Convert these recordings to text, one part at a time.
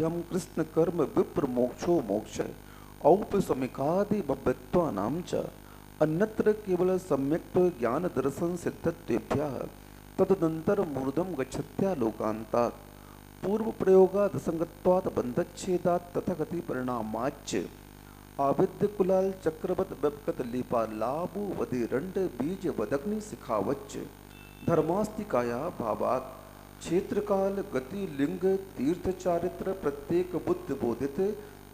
ताभ्याम कृष्ण कर्म विप्र मोक्षो मोक्ष औपसमिकादि भव्यत्वानां च अन्यत्र केवल सम्यक् ज्ञान दर्शन सिद्धत्वेभ्यः तदनंतर मूर्धम गच्छत्या लोकांतात् पूर्व प्रयोगाद संगत्वात् बंधच्छेदात् तथागति परिणामाच्च आविद्य कुलाल चक्रवत व्यपकत लिपा लाभु वधिरंड बीज वदग्नि सिखावच्च धर्मास्तिकाया भावात् क्षेत्र काल गति लिंग तीर्थ चारित्र प्रत्येक बुद्ध बोधित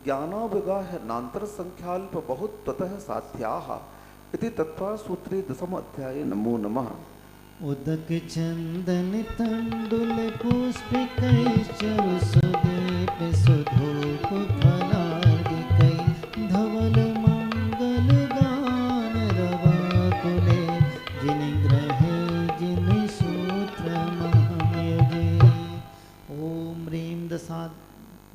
ज्ञानाविगाह नांतर संख्याल्प बहुत ततः साध्याः इति तत्वा सूत्रे दशम अध्याये नमो नमः। उदक चंदन तंडुल पुष्पिकैश्चरु सुदीप सुधूप फलार्घिकै धवल मंगल गान रवाकुले जिन ग्रहे जिन सूत्र महमयजे। ओम ह्रीं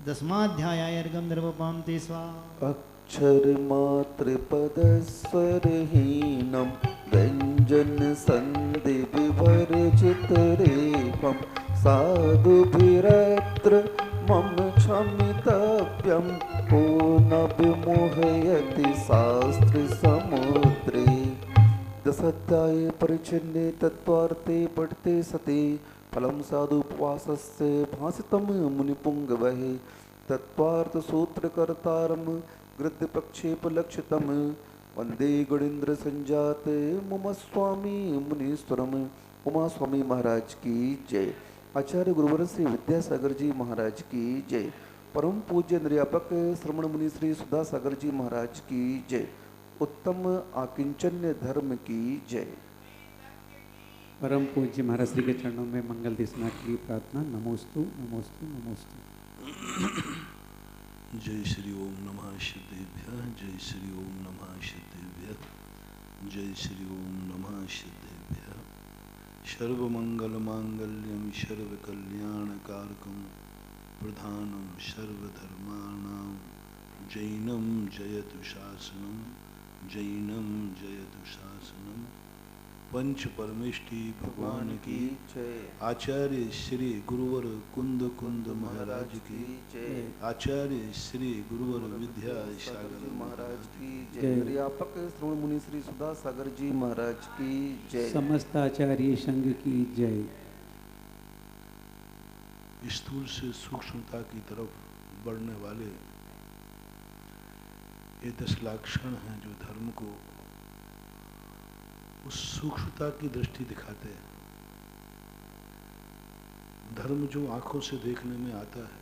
दशमाध्यायाय अर्घं निर्वपान्ते स्वाहा। अक्षर मात्र पदस्वरहीनम व्यंजन संधि विवर्जित रेपम साधुभिरत्र मम क्षमितव्यम को न विमोहयति शास्त्र समुद्रे। दशाध्याये परिच्छिन्ने तत्त्वार्थे पठते सति फलं साधुपवासस्य भासितं मुनिपुंगवः तत्त्वार्थ सूत्रकर्तारं गृध्यप्रक्षेपलक्षितं वंदे गुणेन्द्र संजात मम स्वामी मुनीश्वरम। उमा स्वामी महाराज की जय। आचार्य गुरुवर श्री विद्यासागर जी महाराज की जय। परम पूज्य निर्यापक श्रमण मुनि श्री सुधासागर जी महाराज की जय। उत्तम आकिंचन्य धर्म की जय। परम पूज्य महाराज श्री के चरणों में मंगल देशना के लिए प्रार्थना। नमोस्तु नमोस्तु नमोस्तु। जय श्री ओम नमः सिद्धेभ्यः। जय श्री ओम नमः सिद्धेभ्यः। जय श्री ओम नमः सिद्धेभ्यः। सर्वमंगल मांगल्यम सर्वकल्याणकारकम प्रधानम सर्वधर्माणां जैनम जयतु शासनम जैनम जयतु शासनम। पंच परमेष्टि भगवान की जय। आचार्य श्री गुरुवर कुंद कुंद महाराज की जय। आचार्य श्री गुरुवर विद्यासागर महाराज की जय। निर्यापक श्रवण मुनि श्री सुधासागर जी महाराज की जय। समस्त आचार्य संघ की जय। स्थूल से सूक्ष्मता की तरफ बढ़ने वाले ये 10 लक्षण हैं जो धर्म को उस सूक्ष्मता की दृष्टि दिखाते हैं। धर्म जो आंखों से देखने में आता है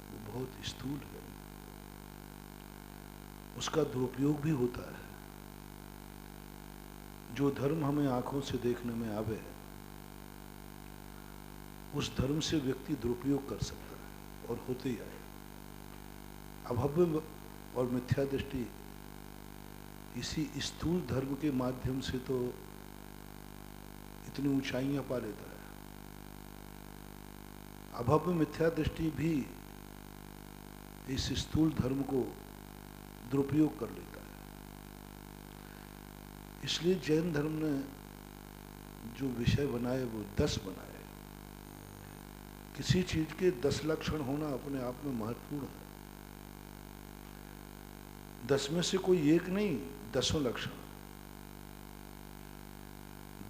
वो बहुत स्थूल है, उसका दुरुपयोग भी होता है। जो धर्म हमें आंखों से देखने में आवे उस धर्म से व्यक्ति दुरुपयोग कर सकता है और होते ही आए। अभव्य और मिथ्या दृष्टि इसी स्थूल धर्म के माध्यम से तो इतनी ऊंचाइयां पा लेता है। अभव्य मिथ्या दृष्टि भी इस स्थूल धर्म को दुरुपयोग कर लेता है। इसलिए जैन धर्म ने जो विषय बनाए वो 10 बनाए। किसी चीज के 10 लक्षण होना अपने आप में महत्वपूर्ण है। 10 में से कोई एक नहीं, 10 लक्षण।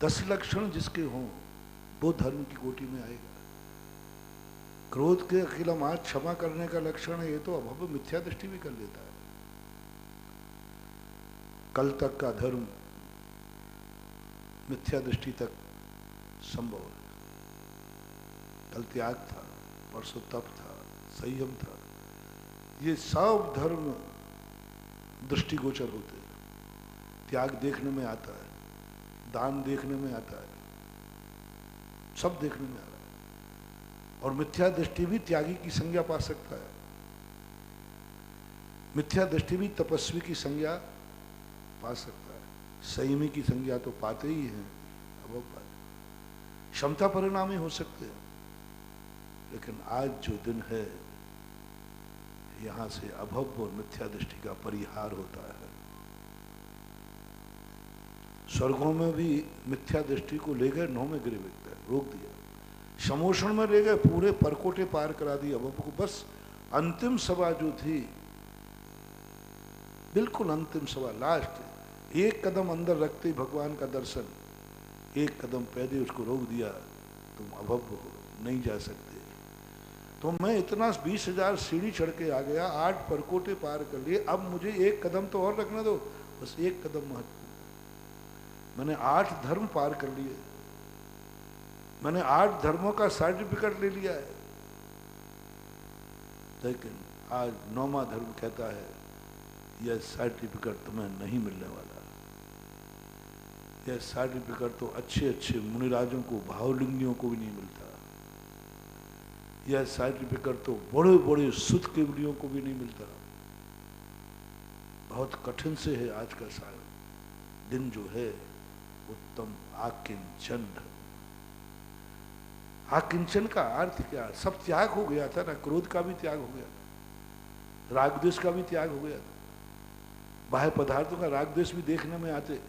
10 लक्षण जिसके हों वो धर्म की कोटि में आएगा। क्रोध के अखिलमात क्षमा करने का लक्षण है, ये तो अभव्य मिथ्या दृष्टि भी कर लेता है। कल तक का धर्म मिथ्या दृष्टि तक संभव है। कल त्याग था, परसों तप था, संयम था, ये सब धर्म दृष्टिगोचर होते हैं। त्याग देखने में आता है, दान देखने में आता है, सब देखने में आ रहा है। और मिथ्या दृष्टि भी त्यागी की संज्ञा पा सकता है। मिथ्या दृष्टि भी तपस्वी की संज्ञा पा सकता है। संयमी की संज्ञा तो पाते ही हैं, अब पाते। क्षमता परिणामी हो सकते हैं, लेकिन आज जो दिन है यहां से अभव्य और मिथ्या दृष्टि का परिहार होता है। स्वर्गों में भी मिथ्या दृष्टि को लेकर 9 में गिरे बिकता है, रोक दिया। समोषण में ले गए, पूरे परकोटे पार करा दिए। अब को बस अंतिम सभा जो थी, बिल्कुल अंतिम सभा, लास्ट, एक कदम अंदर रखते ही भगवान का दर्शन, एक कदम पहले उसको रोक दिया, तुम अभव्य हो, नहीं जा सकते। तो मैं इतना 20,000 सीढ़ी चढ़ के आ गया, 8 परकोटे पार कर लिए, अब मुझे एक कदम तो और रखना दो, बस एक कदम महत्वपूर्ण। मैंने 8 धर्म पार कर लिए, मैंने 8 धर्मों का सर्टिफिकेट ले लिया है, लेकिन आज 9वां धर्म कहता है यह सर्टिफिकेट तुम्हें नहीं मिलने वाला। यह सर्टिफिकेट तो अच्छे अच्छे मुनिराजों को, भावलिंगियों को भी नहीं मिलता। यह सर्टिफिकेट तो बड़े बड़े सुध केवलियों को भी नहीं मिलता। बहुत कठिन से है आज का दिन जो है उत्तम आकिंचन। आकिंचन का अर्थ क्या? सब त्याग हो गया था ना, क्रोध का भी त्याग हो गया था, राग द्वेष का भी त्याग हो गया था, बाह्य पदार्थों का राग द्वेष भी देखने में आते,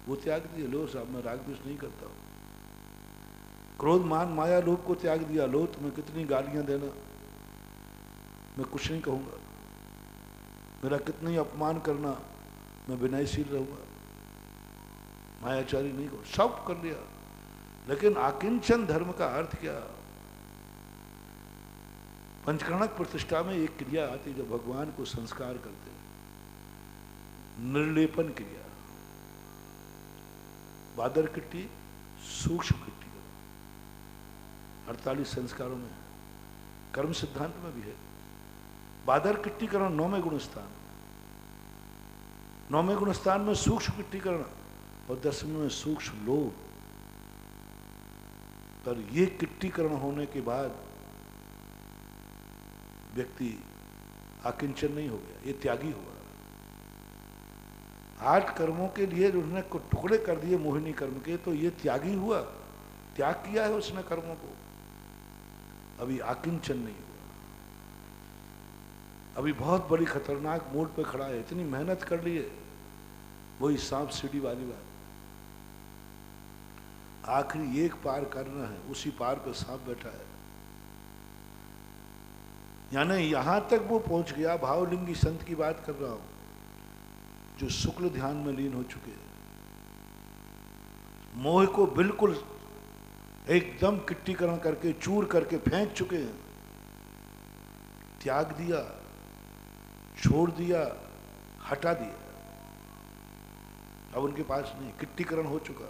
वो त्याग दिए। लो साहब मैं राग द्वेष नहीं करता हूं। क्रोध मान माया लोभ को त्याग दिया। लो तुम्हें कितनी गालियां देना, मैं कुछ नहीं कहूंगा। मेरा कितनी अपमान करना, मैं विनयशील रहूंगा, मायाचारी नहीं कहूँ। सब कर लिया। लेकिन आकिंचन धर्म का अर्थ क्या? पंचकर्णक प्रतिष्ठा में एक क्रिया आती जब भगवान को संस्कार करते, निर्लेपन क्रिया। बादर किट्टी, सूक्ष्म किट्टी, 48 संस्कारों में, कर्म सिद्धांत में भी है। बादर किट्टीकरण 9वें गुणस्थान, 9वें गुणस्थान में सूक्ष्म किट्टीकरण और 10वें में सूक्ष्म लोभ। पर ये किट्टीकरण होने के बाद व्यक्ति आकिंचन नहीं हो गया, ये त्यागी हुआ। 8 कर्मों के लिए उसने टुकड़े कर दिए मोहिनी कर्म के, तो ये त्यागी हुआ, त्याग किया है उसने कर्मों को। अभी आकिंचन नहीं हुआ, अभी बहुत बड़ी खतरनाक मोड़ पे खड़ा है। इतनी मेहनत कर ली है, वही सांप सीढ़ी वाली बात। आखिरी एक पार करना है, उसी पार पे सांप बैठा है। यानी यहां तक वो पहुंच गया। भावलिंगी संत की बात कर रहा हूं, जो शुक्ल ध्यान में लीन हो चुके हैं, मोह को बिल्कुल एकदम किट्टीकरण करके, चूर करके फेंक चुके हैं, त्याग दिया, छोड़ दिया, हटा दिया। अब उनके पास नहीं, किट्टीकरण हो चुका।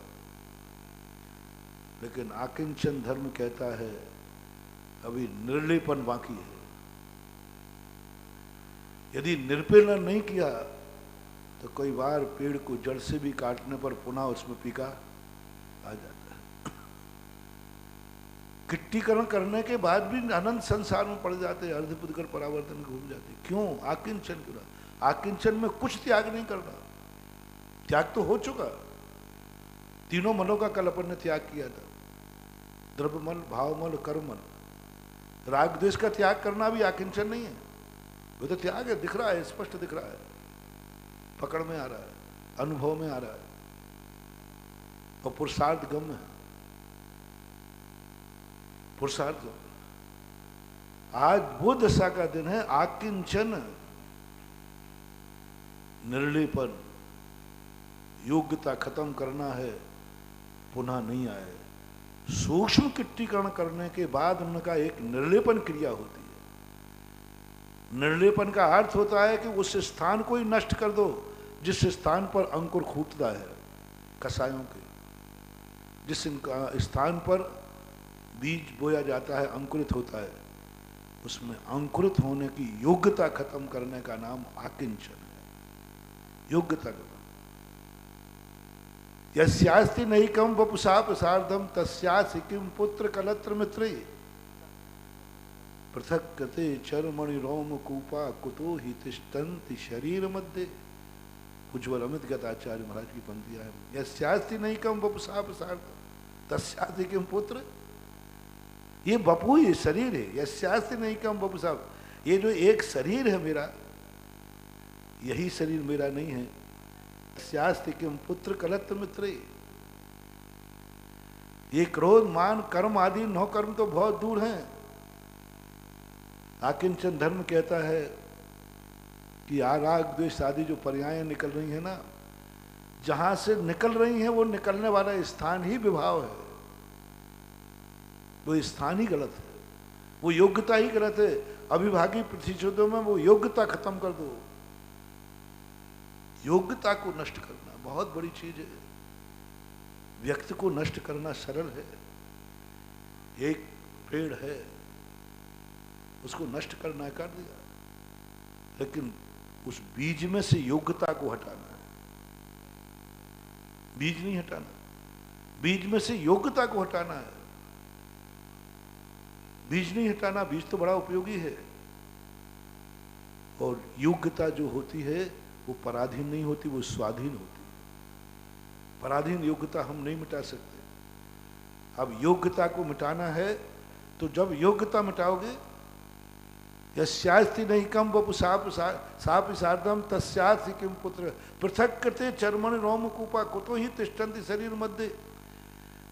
लेकिन आकिंचन धर्म कहता है अभी निर्लेपन बाकी है। यदि निर्पेलन नहीं किया तो कई बार पेड़ को जड़ से भी काटने पर पुनः उसमें पीका आ जाता है। किट्टीकरण करने के बाद भी अनंत संसार में पड़ जाते हैं, अर्धपुदकर परावर्तन घूम जाते। क्यों? आकिंचन क्यों? आकिंचन में कुछ त्याग नहीं करना। त्याग तो हो चुका, तीनों मनों का कल अपन ने त्याग किया था, द्रव्यमल, भावमल, कर्ममल। राग द्वेष का त्याग करना भी आकिंचन नहीं है, वो तो त्याग है, दिख रहा है, स्पष्ट दिख रहा है, पकड़ में आ रहा है, अनुभव में आ रहा है, और पुरुषार्थ गम है, पुरुषार्थ गम। आज वो दशा का दिन है, आकिंचन, निर्लेपन, योग्यता खत्म करना है, पुनः नहीं आए। सूक्ष्म किट्टीकरण करने के बाद उनका एक निर्लेपन क्रिया होती है। निर्लेपन का अर्थ होता है कि उस स्थान को ही नष्ट कर दो जिस स्थान पर अंकुर फूटता है, कसायों के, जिस स्थान पर बीज बोया जाता है, अंकुरित होता है, उसमें अंकुरित होने की योग्यता खत्म करने का नाम आकिंचन है। योग्यता का यस्यास्ति नैकं वपुषा प्रसार्धम तस्यासि किं पुत्र कलत्र मित्रे पृथक कृते चरमणि रोम कूपा कुतो ही तिष्ठन्ति शरीर मध्य। उज्ज्वल अमित गताचार्य महाराज की पंक्तियां हैं। यस्यास्ति नैकं वपुषा प्रसार्धम तस्यासि किं पुत्र, ये वपु, ये शरीर है। यस्यास्ति नैकं वपुषा, ये जो एक शरीर है मेरा, यही शरीर मेरा नहीं है। तस्यास्ति किं पुत्र कलत्र मित्रे, ये क्रोध मान कर्म आदि 9 कर्म तो बहुत दूर हैं। आकिंचन धर्म कहता है कि राग द्वेष आदि जो पर्यायें निकल रही हैं ना, जहां से निकल रही हैं वो निकलने वाला स्थान ही विभाव है, वो स्थान ही गलत है, वो योग्यता ही गलत है। अविभागी प्रतिशोधों में वो योग्यता खत्म कर दो। योग्यता को नष्ट करना बहुत बड़ी चीज है। व्यक्ति को नष्ट करना सरल है। एक पेड़ है, उसको नष्ट करना कर दिया, लेकिन उस बीज में से योग्यता को हटाना है। बीज नहीं हटाना, बीज में से योग्यता को हटाना है। बीज नहीं हटाना, बीज तो बड़ा उपयोगी है। और योग्यता जो होती है वो पराधीन नहीं होती, वो स्वाधीन होती है। पराधीन योग्यता हम नहीं मिटा सकते। अब योग्यता को मिटाना है तो जब योग्यता मिटाओगे, यस्यास्ति नहीं कम वपु साप सार्धम तस्यास्ति किम पुत्र पृथक कृते चर्मण रोम कूपा कुतो ही तिष्ठन्ति शरीर मध्य।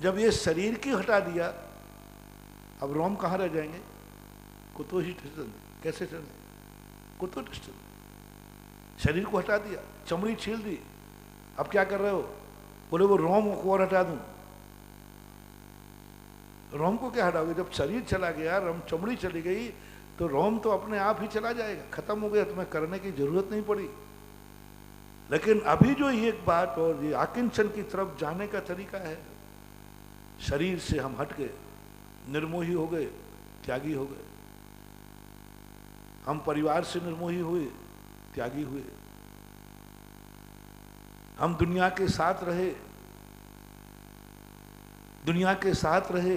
जब ये शरीर की हटा दिया, अब रोम कहाँ रह जाएंगे? कुतो ही तिष्ठन्ति, कैसे चलेंगे? कुतो तिष्ठन्ति। शरीर को हटा दिया, चमड़ी छील दी, अब क्या कर रहे हो? बोले वो रोम को और हटा दूं। रोम को क्या हटाओगे? जब शरीर चला गया, चमड़ी चली गई, तो रोम तो अपने आप ही चला जाएगा, खत्म हो गया, तुम्हें करने की जरूरत नहीं पड़ी। लेकिन अभी जो ये एक बात और ये आकिंचन की तरफ जाने का तरीका है, शरीर से हम हट गए, निर्मोही हो गए, त्यागी हो गए। हम परिवार से निर्मोही हुए, त्यागी हुए। हम दुनिया के साथ रहे, दुनिया के साथ रहे,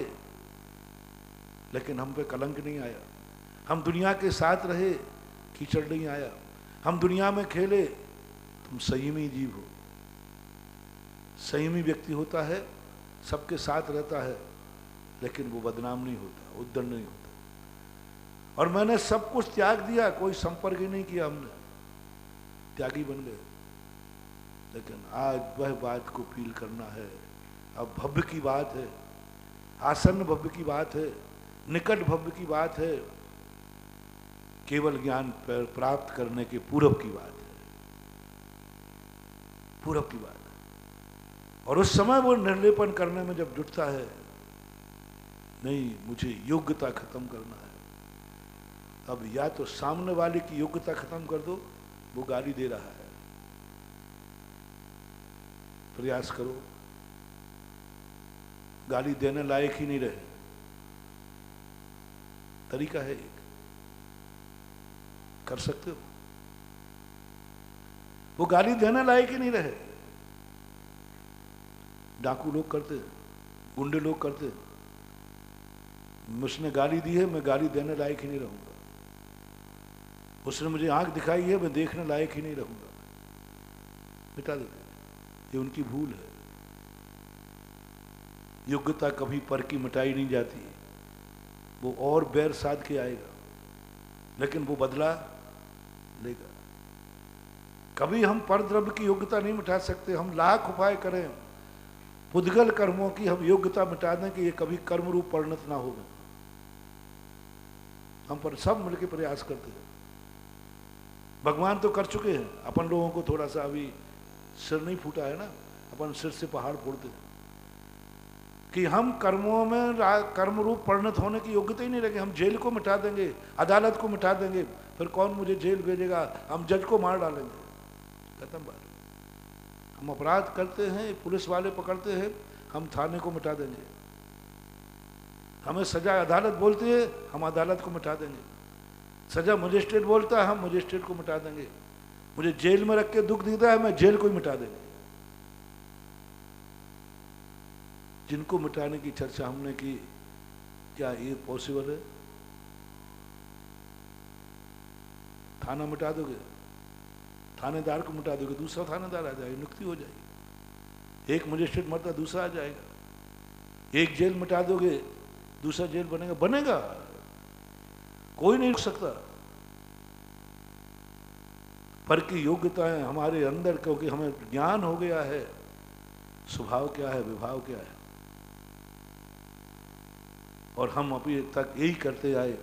लेकिन हम पे कलंक नहीं आया। हम दुनिया के साथ रहे, कीचड़ नहीं आया। हम दुनिया में खेले, तुम संयमी जीव हो। संयमी व्यक्ति होता है, सबके साथ रहता है, लेकिन वो बदनाम नहीं होता, उद्दंड नहीं होता। और मैंने सब कुछ त्याग दिया, कोई संपर्क ही नहीं किया, हमने त्यागी बन गए। लेकिन आज वह बात को फील करना है। अब भव्य की बात है, आसन्न भव्य की बात है, निकट भव्य की बात है, केवल ज्ञान प्राप्त करने के पूर्व की बात है, पूर्व की बात है। और उस समय वो निर्लेपन करने में जब जुटता है, नहीं मुझे योग्यता खत्म करना है, अब या तो सामने वाले की योग्यता खत्म कर दो, वो गाली दे रहा है, प्रयास करो, गाली देने लायक ही नहीं रहे। तरीका है एक, कर सकते हो। वो गाली देने लायक ही नहीं रहे। डाकू लोग करते, गुंडे लोग करते, मुझने गाली दी है, मैं गाली देने लायक ही नहीं रहूंगा। उसने मुझे आंख दिखाई है, मैं देखने लायक ही नहीं रहूंगा, मिटा देते। ये उनकी भूल है। योग्यता कभी पर की मिटाई नहीं जाती, वो और बैर साध के आएगा, लेकिन वो बदला लेगा। कभी हम पर द्रव्य की योग्यता नहीं मिटा सकते। हम लाख उपाय करें, पुद्गल कर्मों की हम योग्यता मिटा दें कि ये कभी कर्म रूप परिणत ना हो। हम पर सब मिलकर प्रयास करते हैं। भगवान तो कर चुके हैं, अपन लोगों को थोड़ा सा अभी सिर नहीं फूटा है ना, अपन सिर से पहाड़ फोड़ते हैं कि हम कर्मों में कर्म रूप परिणत होने की योग्यता ही नहीं रखें। हम जेल को मिटा देंगे, अदालत को मिटा देंगे, फिर कौन मुझे जेल भेजेगा? हम जज को मार डालेंगे, खत्म बात। हम अपराध करते हैं, पुलिस वाले पकड़ते हैं, हम थाने को मिटा देंगे। हमें सजा अदालत बोलती है, हम अदालत को मिटा देंगे। सजा मजिस्ट्रेट बोलता है, हम मजिस्ट्रेट को मिटा देंगे। मुझे जेल में रख के दुख देता है, मैं जेल को ही मिटा देंगे। जिनको मिटाने की चर्चा हमने की, क्या ये पॉसिबल है? थाना मिटा दोगे, थानेदार को मिटा दोगे, दूसरा थानेदार आ जाएगा, नियुक्ति हो जाएगी। एक मजिस्ट्रेट मरता, दूसरा आ जाएगा। एक जेल मिटा दोगे, दूसरा जेल बनेगा, बनेगा, कोई नहीं रुक सकता। पर की योग्यताएं हमारे अंदर, क्योंकि हमें ज्ञान हो गया है, स्वभाव क्या है, विभाव क्या है, और हम अभी तक यही करते आए।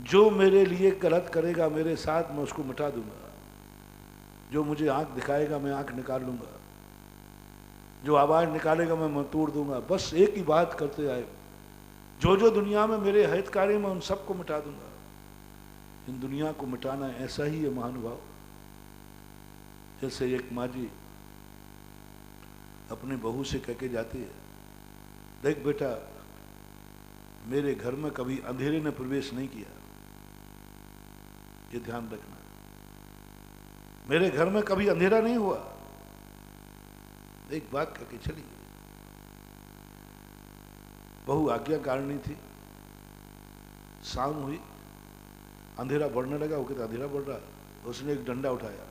जो मेरे लिए गलत करेगा मेरे साथ, मैं उसको मिटा दूंगा। जो मुझे आंख दिखाएगा मैं आंख निकाल लूंगा, जो आवाज निकालेगा मैं तोड़ दूंगा। बस एक ही बात करते आए, जो जो दुनिया में मेरे हितकारी मैं उन सबको मिटा दूंगा। इन दुनिया को मिटाना ऐसा ही है महानुभाव। जैसे एक माँ जी अपनी बहू से कह के जाती है, देख बेटा, मेरे घर में कभी अंधेरे ने प्रवेश नहीं किया, ये ध्यान रखना। मेरे घर में कभी अंधेरा नहीं हुआ। एक बात कह के चली गई। बहू आज्ञाकारिणी थी। शाम हुई, अंधेरा बढ़ने लगा। वो कहते अंधेरा बढ़ रहा। उसने एक डंडा उठाया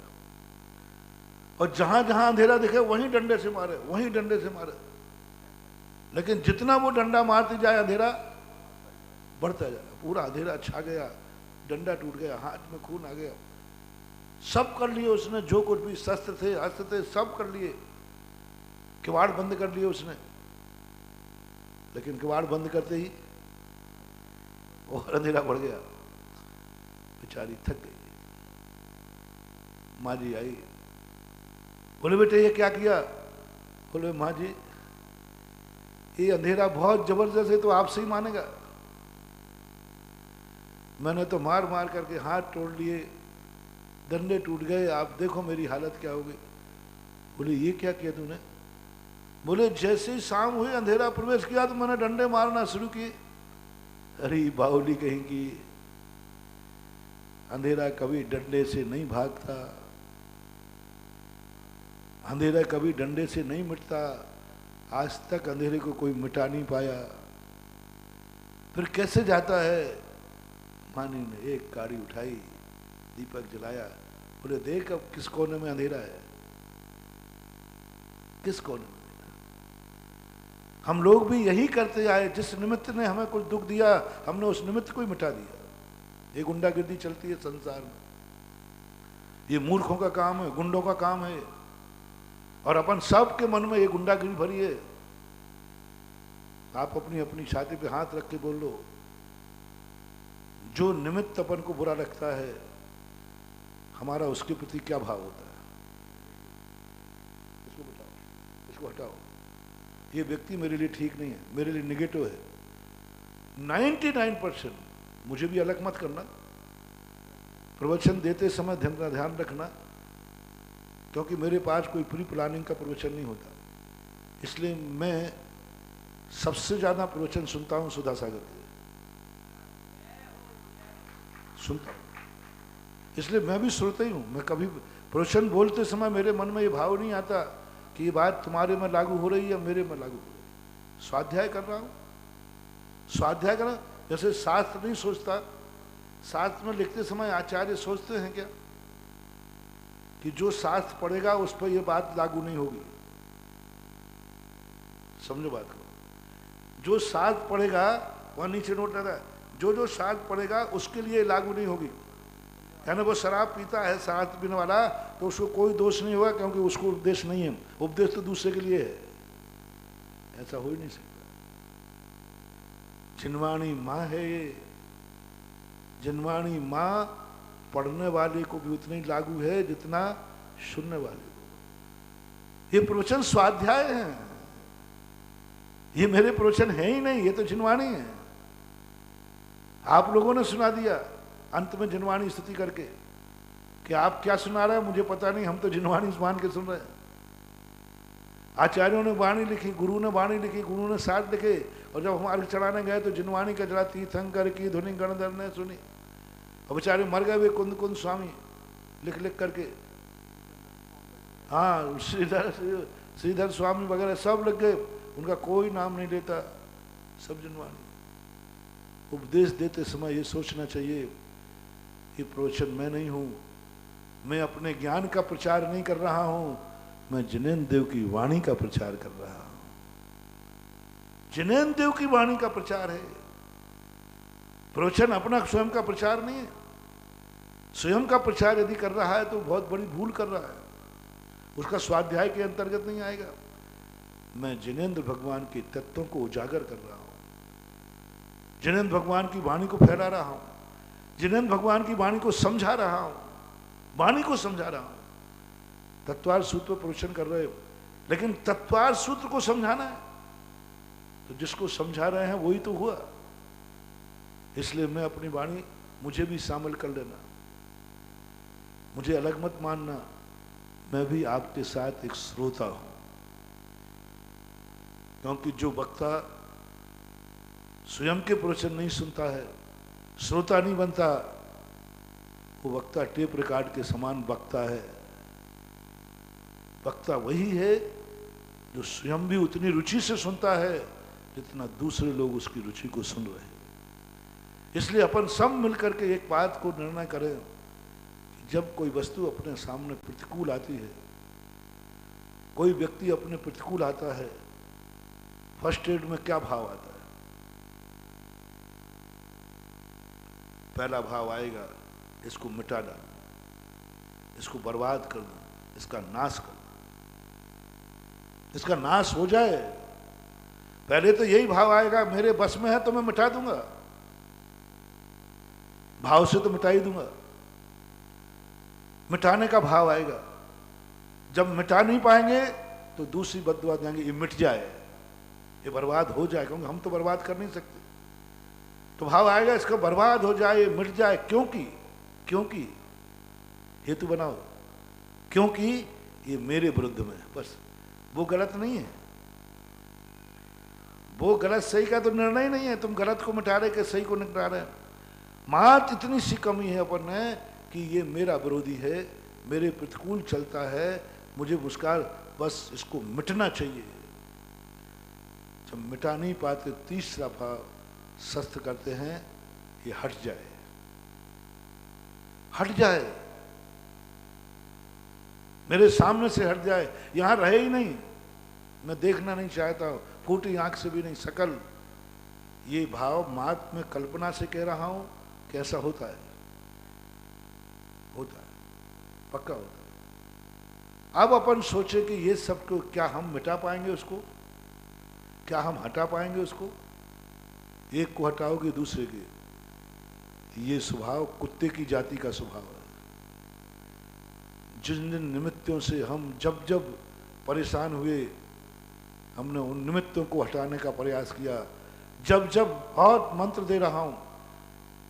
और जहां जहां अंधेरा दिखे वहीं डंडे से मारे, वहीं डंडे से मारे। लेकिन जितना वो डंडा मारती जाए अंधेरा बढ़ता जाए। पूरा अंधेरा छा गया, डंडा टूट गया, हाथ में खून आ गया। सब कर लिए उसने, जो कुछ भी शस्त्र थे अस्त्र थे सब कर लिए। किवाड़ बंद कर लिए उसने, लेकिन किवाड़ बंद करते ही और अंधेरा बढ़ गया। बेचारी थक गई। माँ जी आई, बोले बेटे ये क्या किया? बोले माँ जी ये अंधेरा बहुत जबरदस्त है, तो आपसे ही मानेगा। मैंने तो मार मार करके हाथ तोड़ लिए, डंडे टूट गए, आप देखो मेरी हालत क्या हो गई। बोले ये क्या किया तूने? बोले जैसे ही शाम हुई अंधेरा प्रवेश किया तो मैंने डंडे मारना शुरू किए। अरे बाहुली कहीं की, अंधेरा कभी डंडे से नहीं भागता, अंधेरा कभी डंडे से नहीं मिटता। आज तक अंधेरे को कोई मिटा नहीं पाया, फिर कैसे जाता है? मानी ने एक गाड़ी उठाई, दीपक जलाया। बोले देख अब किस कोने में अंधेरा है, किस कोने में। हम लोग भी यही करते आए। जिस निमित्त ने हमें कुछ दुख दिया हमने उस निमित्त को ही मिटा दिया। ये गुंडागिर्दी चलती है संसार में, ये मूर्खों का काम है, गुंडों का काम है। और अपन सब के मन में ये गुंडागिरी भरी है। आप अपनी अपनी छाती पे हाथ रख के बोल लो, जो निमित्त अपन को बुरा लगता है हमारा उसके प्रति क्या भाव होता है? इसको बताओ, इसको हटाओ। ये व्यक्ति मेरे लिए ठीक नहीं है, मेरे लिए निगेटिव है। 99%। मुझे भी अलग मत करना। प्रवचन देते समय ध्यान रखना, क्योंकि मेरे पास कोई प्री प्लानिंग का प्रवचन नहीं होता। इसलिए मैं सबसे ज्यादा प्रवचन सुनता हूं सुधा सागर के, सुनता हूं। इसलिए मैं भी श्रोता ही हूं। मैं कभी प्रवचन बोलते समय मेरे मन में ये भाव नहीं आता कि ये बात तुम्हारे में लागू हो रही है या मेरे में लागू हो रही है। स्वाध्याय कर रहा हूं, स्वाध्याय करना। जैसे शास्त्र नहीं सोचता, शास्त्र में लिखते समय आचार्य सोचते हैं क्या कि जो शास्त्र पढ़ेगा उस पर यह बात लागू नहीं होगी? समझो बात को। जो शास्त्र पढ़ेगा, वहां नीचे नोट रहता है, जो जो शास्त्र पढ़ेगा उसके लिए लागू नहीं होगी। यानी वो शराब पीता है शास्त्र पीने वाला, तो उसको कोई दोष नहीं होगा, क्योंकि उसको उपदेश नहीं है। उपदेश तो दूसरे के लिए है। ऐसा हो ही नहीं सकता। जिनवाणी माँ है ये, जिनवाणी माँ पढ़ने वाले को भी उतना ही लागू है जितना सुनने वाले को। ये प्रवचन स्वाध्याय है, ये मेरे प्रवचन है ही नहीं, ये तो जिनवाणी है। आप लोगों ने सुना दिया अंत में जिनवाणी स्तुति करके कि आप क्या सुना रहे हैं मुझे पता नहीं, हम तो जिनवाणी मान के सुन रहे हैं। आचार्यों ने वाणी लिखी, गुरु ने वाणी लिखी, गुरु ने साथ लिखे, और जब हम अर्घ चढ़ाने गए तो जिनवाणी का जरा तीर्थंकर की धुनि गणधर ने सुनी। और बेचारे मर गए वे कुंद कुंद स्वामी लिख लिख करके। हाँ, श्रीधर स्वामी वगैरह सब लग गए, उनका कोई नाम नहीं लेता, सब जिनवाणी। उपदेश देते समय ये सोचना चाहिए, ये प्रवचन मैं नहीं हूं, मैं अपने ज्ञान का प्रचार नहीं कर रहा हूं, मैं जिनेन्द्र देव की वाणी का प्रचार कर रहा हूं। जिनेन्द्र देव की वाणी का प्रचार है। प्रवचन अपना स्वयं का प्रचार नहीं है। स्वयं का प्रचार यदि कर रहा है तो बहुत बड़ी भूल कर रहा है, उसका स्वाध्याय के अंतर्गत नहीं आएगा। मैं जिनेन्द्र भगवान के तत्वों को उजागर कर रहा हूं। जिनेन्द्र भगवान की वाणी को फैला रहा हूं, जिनेन्द्र भगवान की वाणी को समझा रहा हूं, वाणी को समझा रहा हूं। तत्वार्थ सूत्र प्रवचन कर रहे हो, लेकिन तत्वार्थ सूत्र को समझाना है तो जिसको समझा रहे हैं वही तो हुआ। इसलिए मैं अपनी वाणी, मुझे भी शामिल कर लेना, मुझे अलग मत मानना, मैं भी आपके साथ एक श्रोता हूं। क्योंकि जो वक्ता स्वयं के प्रवचन नहीं सुनता है, श्रोता नहीं बनता, वो वक्ता टेप रिकॉर्ड के समान वक्ता है। वक्ता वही है जो स्वयं भी उतनी रुचि से सुनता है जितना दूसरे लोग उसकी रुचि को सुन रहे हैं। इसलिए अपन सब मिलकर के एक बात को निर्णय करें कि जब कोई वस्तु अपने सामने प्रतिकूल आती है, कोई व्यक्ति अपने प्रतिकूल आता है, फर्स्ट एड में क्या भाव आता है? पहला भाव आएगा, इसको मिटा डालना, इसको बर्बाद करना, इसका नाश करना, इसका नाश हो जाए। पहले तो यही भाव आएगा, मेरे बस में है तो मैं मिटा दूंगा, भाव से तो मिटा ही दूंगा। मिटाने का भाव आएगा। जब मिटा नहीं पाएंगे तो दूसरी बद्दुआ देंगे, ये मिट जाए, ये बर्बाद हो जाए, क्योंकि हम तो बर्बाद कर नहीं सकते। तो भाव आएगा, इसका बर्बाद हो जाए, मिट जाए। क्योंकि हेतु बनाओ, क्योंकि ये मेरे विरुद्ध में है। बस वो गलत नहीं है, वो गलत सही का तो निर्णय नहीं है। तुम गलत को मिटा रहे कि सही को निपटा रहे। मात्र इतनी सी कमी है अपन में कि ये मेरा विरोधी है, मेरे प्रतिकूल चलता है, मुझे मुस्कान, बस इसको मिटना चाहिए। जब मिटा नहीं पाते, तीसरा भाव शस्त्र करते हैं, ये हट जाए, हट जाए, मेरे सामने से हट जाए, यहां रहे ही नहीं, मैं देखना नहीं चाहता हूं, फूटी आंख से भी नहीं, सकल। ये भाव मात्र में कल्पना से कह रहा हूं, कैसा होता है? होता है, पक्का होता है। अब अपन सोचे कि ये सब को क्या हम मिटा पाएंगे उसको? क्या हम हटा पाएंगे उसको? एक को हटाओगे दूसरे के। ये स्वभाव कुत्ते की जाति का स्वभाव है। जिन जिन निमित्तों से हम जब जब परेशान हुए, हमने उन निमित्तों को हटाने का प्रयास किया। जब जब, बहुत मंत्र दे रहा हूं,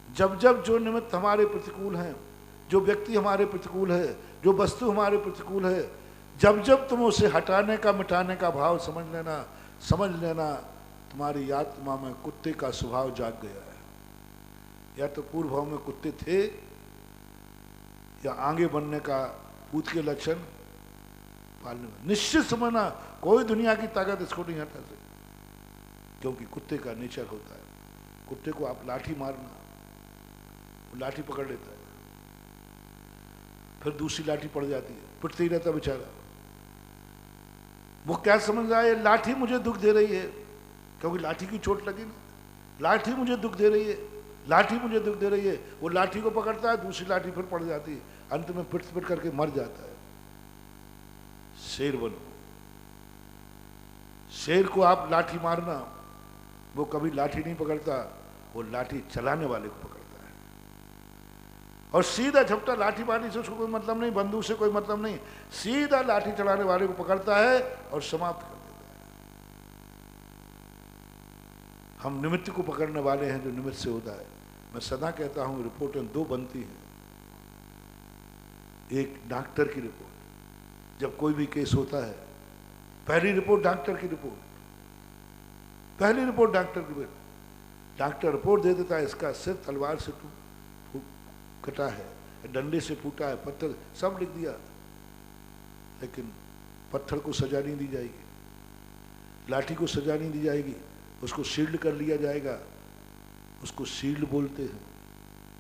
जब जब जो निमित्त हमारे प्रतिकूल हैं, जो व्यक्ति हमारे प्रतिकूल है, जो वस्तु हमारे प्रतिकूल है, जब जब तुम उसे हटाने का, मिटाने का भाव समझ लेना, तुम्हारी आत्मा में कुत्ते का स्वभाव जाग गया है। या तो पूर्व भाव में कुत्ते थे, या आगे बनने का पूत के लक्षण पालने में। निश्चित समझना, कोई दुनिया की ताकत इसको नहीं हटा सकती, क्योंकि कुत्ते का नेचर होता है। कुत्ते को आप लाठी मारना, वो लाठी पकड़ लेता है, फिर दूसरी लाठी पड़ जाती है, पिटते ही रहता बेचारा। वो क्या समझ रहा है, लाठी मुझे दुख दे रही है, क्योंकि लाठी की चोट लगी ना, लाठी मुझे दुख दे रही है, लाठी मुझे दुख दे रही है। वो लाठी को पकड़ता है, दूसरी लाठी फिर पड़ जाती है, अंत में पिट पिट करके मर जाता है। शेर बनो, शेर को आप लाठी मारना, वो कभी लाठी नहीं पकड़ता, वो लाठी चलाने वाले को पकड़ता है। और सीधा झपटा लाठी मारने से उसको कोई मतलब नहीं, बंदूक से कोई मतलब नहीं, सीधा लाठी चलाने वाले को पकड़ता है और समाप्त कर देता है। हम निमित्त को पकड़ने वाले हैं, जो निमित्त से होता है। मैं सदा कहता हूं, रिपोर्टें दो बनती हैं। एक डॉक्टर की रिपोर्ट, जब कोई भी केस होता है, पहली रिपोर्ट डॉक्टर की रिपोर्ट, पहली रिपोर्ट डॉक्टर की रिपोर्ट। डॉक्टर रिपोर्ट दे देता है, इसका सिर तलवार से कटा है, डंडे से फूटा है, पत्थर सब लिख दिया, लेकिन पत्थर को सजा नहीं दी जाएगी, लाठी को सजा नहीं दी जाएगी, उसको शील्ड कर लिया जाएगा। उसको शील्ड बोलते हैं,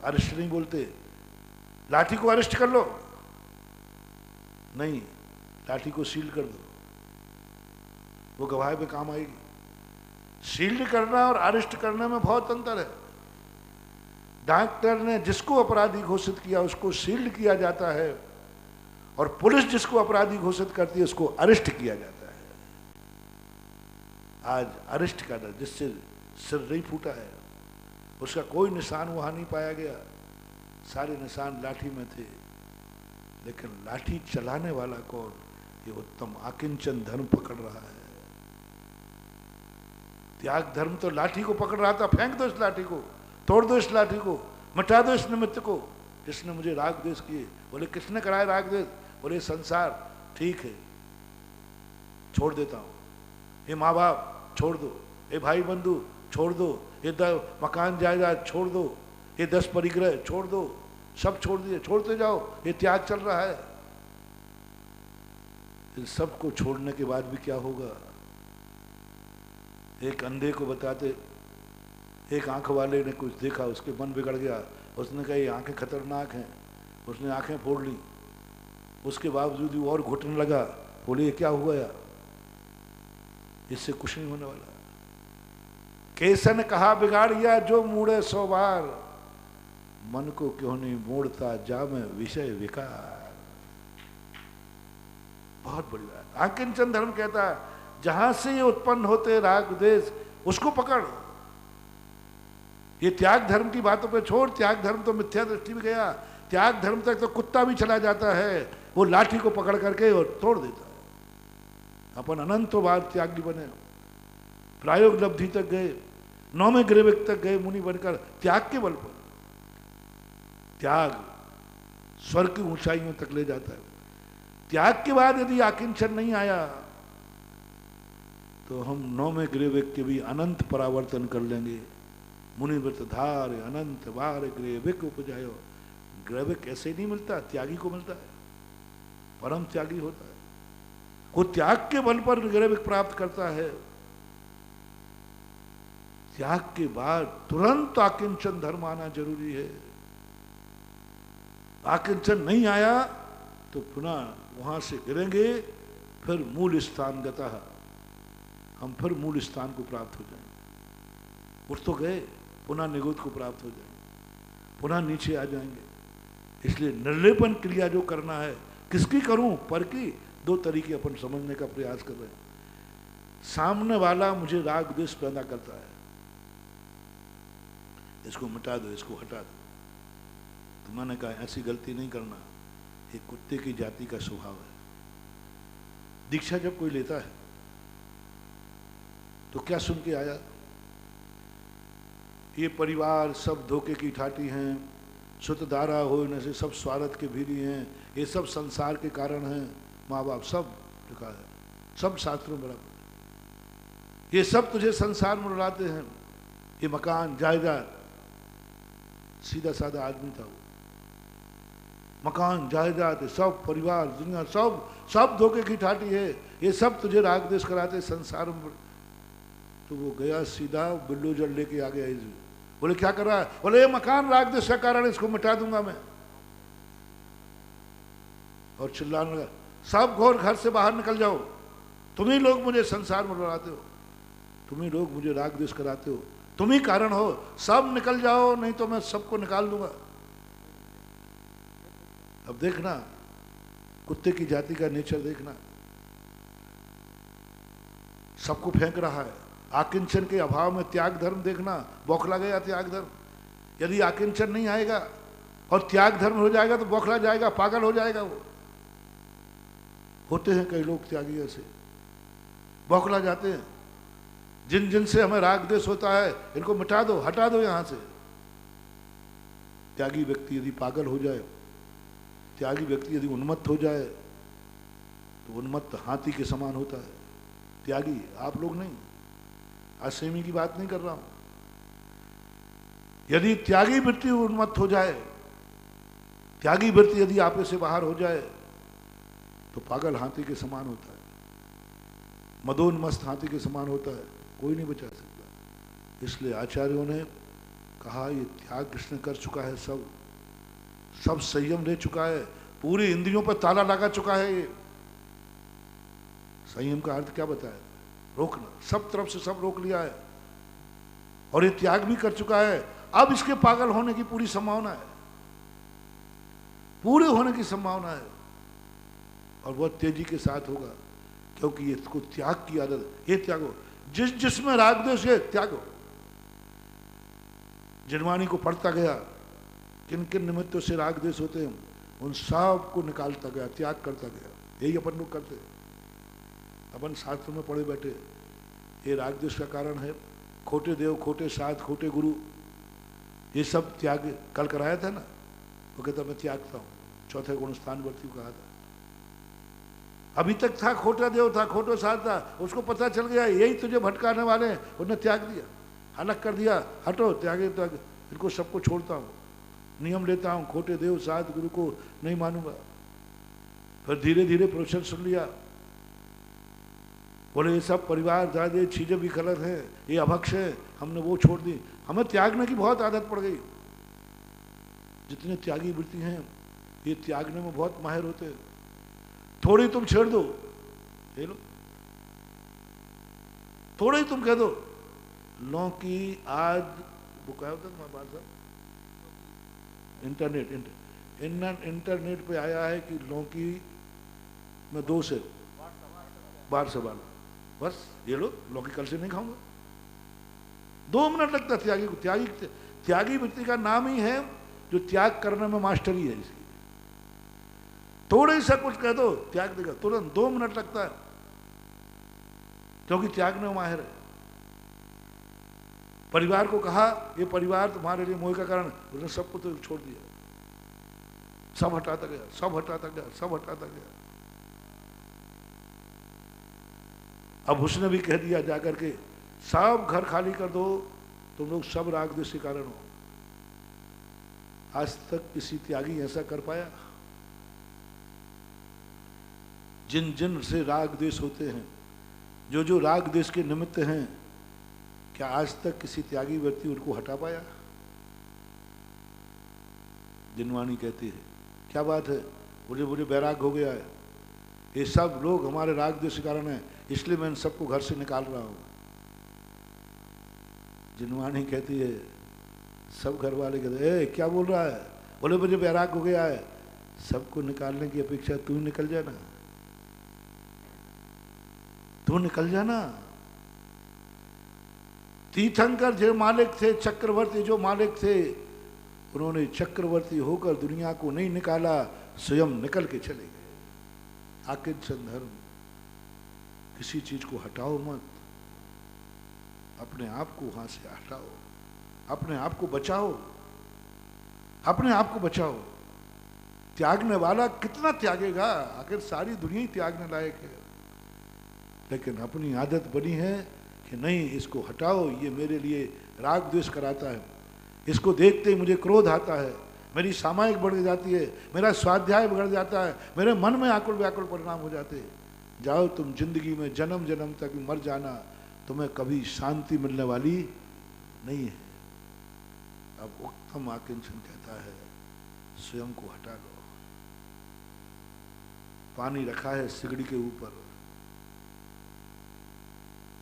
अरेस्ट नहीं बोलते। लाठी को अरेस्ट कर लो, नहीं, लाठी को शील्ड कर दो, वो गवाह पे काम आएगी। शील्ड करना और अरेस्ट करने में बहुत अंतर है। डॉक्टर ने जिसको अपराधी घोषित किया उसको शील्ड किया जाता है, और पुलिस जिसको अपराधी घोषित करती है उसको अरेस्ट किया जाता है। आज अरेस्ट का डर, जिससे सिर नहीं फूटा है, उसका कोई निशान वहां नहीं पाया गया, सारे निशान लाठी में थे। लेकिन लाठी चलाने वाला कौन? ये उत्तम आकिंचन धर्म पकड़ रहा है। त्याग धर्म तो लाठी को पकड़ रहा था, फेंक दो इस लाठी को, तोड़ दो इस लाठी को, मिटा दो इस निमित्त को जिसने मुझे राग द्वेष किए। बोले किसने कराया राग द्वेष? बोले संसार। ठीक है, छोड़ देता हूं। ये माँ बाप छोड़ दो, ये भाई बंधु छोड़ दो, ये मकान जायदाद छोड़ दो, ये 10 परिग्रह छोड़ दो, सब छोड़ दिए, छोड़ते जाओ, ये त्याग चल रहा है। इन सबको छोड़ने के बाद भी क्या होगा? एक अंधे को बताते, एक आंख वाले ने कुछ देखा, उसके मन बिगड़ गया, उसने कहा ये आंखें खतरनाक हैं, उसने आंखें फोड़ ली, उसके बावजूद भी और घुटने लगा। बोले ये क्या हुआ यार, इससे कुछ नहीं होने वाला। केसन कहा बिगाड़िया जो मूड़े 100 बार, मन को क्यों नहीं मोड़ता जामे विषय विकार। बहुत बड़ी बात। आकिंचन धर्म कहता है जहां से ये उत्पन्न होते राग द्वेष उसको पकड़। ये त्याग धर्म की बातों पे छोड़, त्याग धर्म तो मिथ्या दृष्टि में गया। त्याग धर्म तक तो कुत्ता भी चला जाता है, वो लाठी को पकड़ करके और तोड़ देता है। अपन अनंत बार त्यागी बने, प्रायोग लब्धि तक गए, 9वें ग्रेविक तक गए मुनि बनकर, त्याग के बल पर। त्याग स्वर्ग की ऊंचाइयों तक ले जाता है। त्याग के बाद यदि आकिंचन नहीं आया तो हम 9वें ग्रेविक के भी अनंत परावर्तन कर लेंगे। मुनिव्रत धार अनंत बार ग्रेविक उपजायो। ग्रेविक ऐसे नहीं मिलता, त्यागी को मिलता है, परम त्यागी होता है। वो त्याग के बल पर ग्रेविक प्राप्त करता है। त्याग के बाद तुरंत आकिंचन धर्म आना जरूरी है। आकिंचन नहीं आया तो पुनः वहां से गिरेंगे, फिर मूल स्थान गता, हम फिर मूल स्थान को प्राप्त हो जाएंगे। उठ तो गए, पुनः निगुत को प्राप्त हो जाएंगे, पुनः नीचे आ जाएंगे। इसलिए निर्लेपन क्रिया जो करना है, किसकी करूं? पर की। 2 तरीके अपन समझने का प्रयास कर रहे हैं। सामने वाला मुझे राग द्वेष पैदा करता है, इसको मिटा दो, इसको हटा दो। तो मैंने कहा ऐसी गलती नहीं करना, ये कुत्ते की जाति का स्वभाव है। दीक्षा जब कोई लेता है तो क्या सुन के आया? ये परिवार सब धोखे की ठाटी हैं, सुत धारा हो न से सब स्वार्थ के भीरी हैं, ये सब संसार के कारण हैं। माँ बाप सब लिखा है, सब शास्त्रों में बराबर। ये सब तुझे संसार में उड़ाते हैं। ये मकान जायदाद, सीधा साधा आदमी था वो, मकान जायदाद सब परिवार दुनिया सब धोखे की ठाटी है। ये सब तुझे राग द्वेष कराते संसार में। तो वो गया सीधा बुलडोजर लेके आ गया। बोले क्या कर रहा है? बोले ये मकान राग द्वेष का कारण, इसको मिटा दूंगा मैं। और चिल्लाने लगा, सब घोर घर से बाहर निकल जाओ, तुम्ही लोग मुझे संसार में उड़ाते हो, तुम्ही लोग मुझे राग द्वेष कराते हो, तुम ही कारण हो, सब निकल जाओ नहीं तो मैं सबको निकाल दूंगा। अब देखना कुत्ते की जाति का नेचर देखना, सबको फेंक रहा है। आकिंचन के अभाव में त्याग धर्म देखना, बौखला गया त्याग धर्म। यदि आकिंचन नहीं आएगा और त्याग धर्म हो जाएगा तो बौखला जाएगा, पागल हो जाएगा वो। होते हैं कई लोग त्यागी ऐसे, बौखला जाते हैं। जिन जिन से हमें राग द्वेष होता है इनको मिटा दो, हटा दो यहां से। त्यागी व्यक्ति यदि पागल हो जाए, त्यागी व्यक्ति यदि उन्मत्त हो जाए तो उन्मत्त हाथी के समान होता है। त्यागी आप लोग नहीं, असेमी की बात नहीं कर रहा हूं। यदि त्यागी वृत्ति उन्मत्त हो जाए, त्यागी वृत्ति यदि आपे से बाहर हो जाए तो पागल हाथी के समान होता है, मदोन्मस्त हाथी के समान होता है, कोई नहीं बचा सकता। इसलिए आचार्यों ने कहा ये त्याग कृष्ण कर चुका है, सब संयम ले चुका है, पूरी इंद्रियों पर ताला लगा चुका है। ये संयम का अर्थ क्या बताया? रोकना, सब तरफ से सब रोक लिया है और ये त्याग भी कर चुका है। अब इसके पागल होने की पूरी संभावना है, पूरे होने की संभावना है और बहुत तेजी के साथ होगा, क्योंकि ये इसको त्याग की आदत। ये त्यागो, जिसमें राग द्वेष है त्यागो। जिनवाणी को पढ़ता गया, किन किन निमित्तों से राग द्वेष होते हैं उन सब को निकालता गया, त्याग करता गया। यही अपन लोग करते, अपन शास्त्र में पढ़े बैठे ये राग द्वेष का कारण है, खोटे देव, खोटे साध, खोटे गुरु, ये सब त्याग। कल कराया था ना, वो कहता मैं त्यागता हूँ, चौथे गुण स्थानवर्ती को कहा था। अभी तक था खोटा देव था, खोटा साध था, उसको पता चल गया यही तुझे भटकाने वाले हैं, उन्होंने त्याग दिया, अलग कर दिया, हटो त्यागे, त्याग इनको सबको छोड़ता हूँ, नियम लेता हूँ, खोटे देव साध गुरु को नहीं मानूंगा। फिर धीरे धीरे प्रवचन सुन लिया, बोले ये सब परिवार दादे चीजें भी गलत है, ये अभक्ष है, हमने वो छोड़ दी। हमें त्यागने की बहुत आदत पड़ गई। जितने त्यागी वृत्ति हैं ये त्यागने में बहुत माहिर होते हैं। थोड़ी तुम छेड़ दो, ले लो, थोड़े ही तुम कह दो लौकी आज वो क्या होता है बात साहब, इंटरनेट पे आया है कि लौकी में 2 से बार से बार, बस ये लो लौकी कल से नहीं खाऊंगा। 2 मिनट लगता त्यागी को। त्यागी व्यक्ति का नाम ही है जो त्याग करने में मास्टरी है इसकी। थोड़े सा कुछ कह दो त्याग देगा तुरंत, 2 मिनट लगता है, क्योंकि त्यागने में माहिर है। परिवार को कहा ये परिवार तुम्हारे लिए मोह का कारण, उसने सबको तो छोड़ दिया, सब हटाता गया, सब हटाता गया, सब हटाता गया। अब उसने भी कह दिया जाकर के सब घर खाली कर दो, तुम लोग सब राग द्वेष के कारण हो। आज तक किसी त्यागी ऐसा कर पाया? जिन जिन से राग द्वेष होते हैं, जो जो राग द्वेष के निमित्त हैं, क्या आज तक किसी त्यागी व्यक्ति उनको हटा पाया? जिनवाणी कहती है क्या बात है, मुझे मुझे बैराग हो गया है, ये सब लोग हमारे राग द्वेष के कारण है, इसलिए मैं इन सबको घर से निकाल रहा हूं। जिनवाणी कहती है, सब घर वाले कहते ए क्या बोल रहा है, बोले मुझे बैराग हो गया है, सबको निकालने की अपेक्षा तू निकल जाना, तू निकल जाना। तीर्थंकर जो मालिक थे, चक्रवर्ती जो मालिक थे, उन्होंने चक्रवर्ती होकर दुनिया को नहीं निकाला, स्वयं निकल के चले गए। आखिर धर्म, किसी चीज को हटाओ मत, अपने आप को वहां से हटाओ, अपने आप को बचाओ, अपने आप को बचाओ। त्यागने वाला कितना त्यागेगा, आखिर सारी दुनिया ही त्यागने लायक है, लेकिन अपनी आदत बनी है कि नहीं इसको हटाओ, ये मेरे लिए राग द्वेष कराता है, इसको देखते ही मुझे क्रोध आता है, मेरी सामायिक बढ़ जाती है, मेरा स्वाध्याय बिगड़ जाता है, मेरे मन में आकुल व्याकुल परिणाम हो जाते हैं। जाओ तुम जिंदगी में जन्म जन्म तक मर जाना, तुम्हें कभी शांति मिलने वाली नहीं है। अब उत्तम आकिंचन कहता है स्वयं को हटा लो। पानी रखा है सिगड़ी के ऊपर,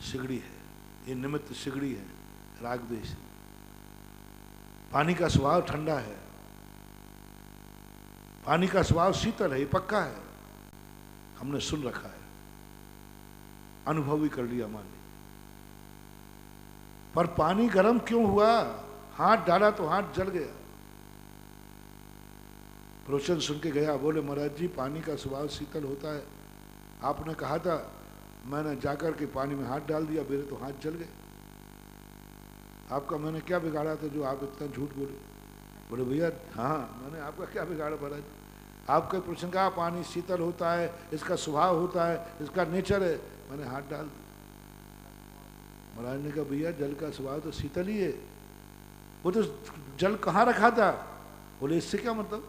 सिगड़ी है, ये निमित्त सिगड़ी है, राग द्वेष। पानी का स्वभाव ठंडा है, पानी का स्वभाव शीतल है, ये पक्का है, हमने सुन रखा है, अनुभव भी कर लिया मान ली। पर पानी गर्म क्यों हुआ? हाथ डाला तो हाथ जल गया। प्रवचन सुन के गया, बोले महाराज जी पानी का स्वभाव शीतल होता है, आपने कहा था, मैंने जाकर के पानी में हाथ डाल दिया, मेरे तो हाथ जल गए। आपका मैंने क्या बिगाड़ा था जो आप इतना झूठ बोले? बोले भैया हाँ मैंने आपका क्या बिगाड़ा महाराज? आपके प्रश्न का पानी शीतल होता है, इसका स्वभाव होता है, इसका नेचर है, मैंने हाथ डाल दिया। महाराज ने कहा भैया जल का स्वभाव तो शीतल ही है, वो तो जल कहाँ रखा था? बोले इससे क्या मतलब?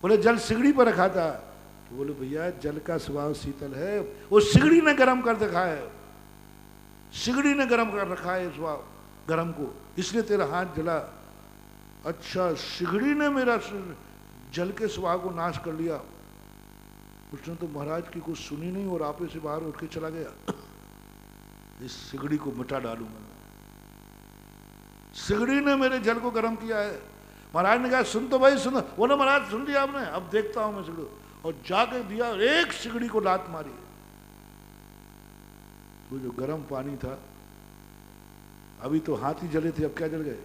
बोले जल सिगड़ी पर रखा था। तो बोले भैया जल का स्वभाव शीतल है, वो सिगड़ी ने गर्म कर रखा है, सिगड़ी ने गर्म कर रखा है स्वभाव गर्म को, इसलिए तेरा हाथ जला। अच्छा सिगड़ी ने मेरा जल के स्वभाव को नाश कर लिया। उसने तो महाराज की कुछ सुनी नहीं और आपे से बाहर उठ के चला गया, इस सिगड़ी को मिटा डालूंगा। सिगड़ी ने मेरे जल को गर्म किया है। महाराज ने कहा सुन तो भाई सुनो। बोले महाराज सुन लिया आपने, अब देखता हूं मैं सिगड़ी। और जाके दिया, एक सिगड़ी को लात मारी। वो जो गर्म पानी था, अभी तो हाथ ही जले थे, अब क्या जल गए?